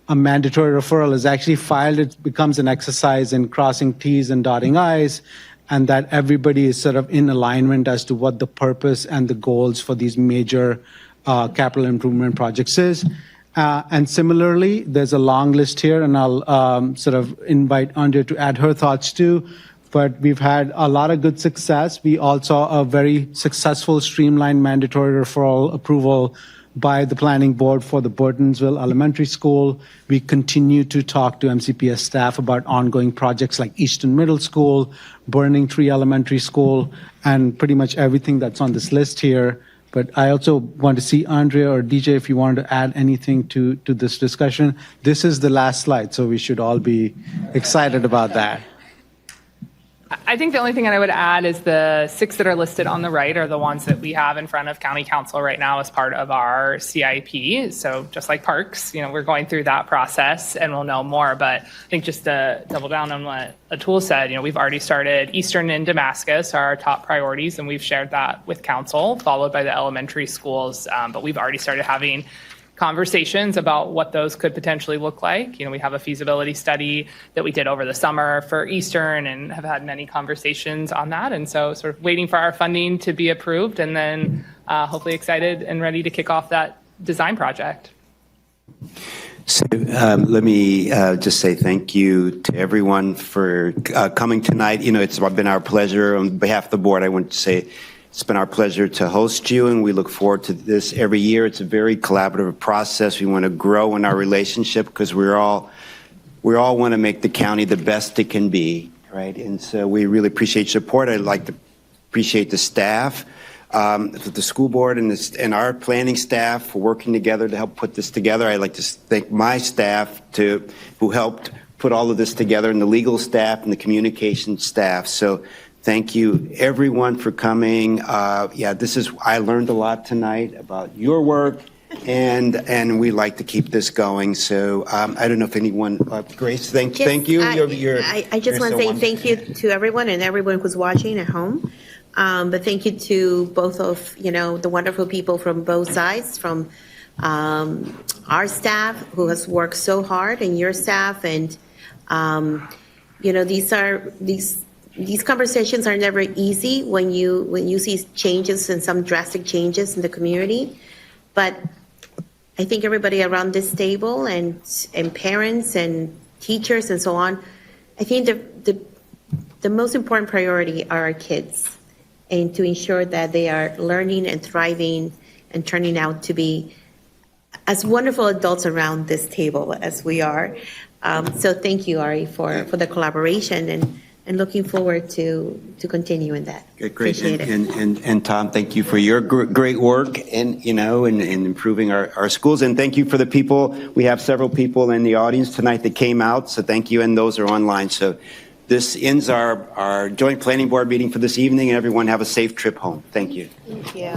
a mandatory referral is actually filed, it becomes an exercise in crossing T's and dotting I's, and that everybody is sort of in alignment as to what the purpose and the goals for these major capital improvement projects is. And similarly, there's a long list here, and I'll sort of invite Andrea to add her thoughts too. But we've had a lot of good success. We also saw a very successful streamlined mandatory referral approval by the planning board for the Burtonsville Elementary School. We continue to talk to MCPS staff about ongoing projects like Easton Middle School, Burning Tree Elementary School, and pretty much everything that's on this list here. But I also want to see Andrea or DJ if you wanted to add anything to this discussion. This is the last slide, so we should all be excited about that. I think the only thing that I would add is the 6 that are listed on the right are the ones that we have in front of County Council right now as part of our CIP. So just like parks, we're going through that process and we'll know more. But I think just to double down on what Atul said, we've already started Eastern and Damascus are our top priorities, and we've shared that with Council, followed by the elementary schools. But we've already started having conversations about what those could potentially look like. We have a feasibility study that we did over the summer for Eastern and have had many conversations on that. And so sort of waiting for our funding to be approved and then hopefully excited and ready to kick off that design project. So let me just say thank you to everyone for coming tonight. It's been our pleasure on behalf of the board. I want to say it's been our pleasure to host you, and we look forward to this every year. It's a very collaborative process. We want to grow in our relationship because we all want to make the county the best it can be, right? And so we really appreciate your support. I'd like to appreciate the staff, the school board, and our planning staff for working together to help put this together. I'd like to thank my staff who helped put all of this together, and the legal staff and the communication staff. So thank you, everyone, for coming. I learned a lot tonight about your work, and we like to keep this going. So I don't know if anyone, Grace, thank you. I just want to say thank you to everyone and everyone who's watching at home. But thank you to both of the wonderful people from both sides, from our staff who has worked so hard, and your staff, and these conversations are never easy when you see changes and some drastic changes in the community. But I think everybody around this table and parents and teachers and so on, I think the most important priority are our kids, and to ensure that they are learning and thriving and turning out to be as wonderful adults around this table as we are. So thank you, Ari, for the collaboration, and looking forward to continuing that. Great. Appreciate it. And Tom, thank you for your great work in improving our schools. And thank you for the people. We have several people in the audience tonight that came out. So thank you. And those are online. So this ends our joint planning board meeting for this evening. And everyone have a safe trip home. Thank you. Thank you.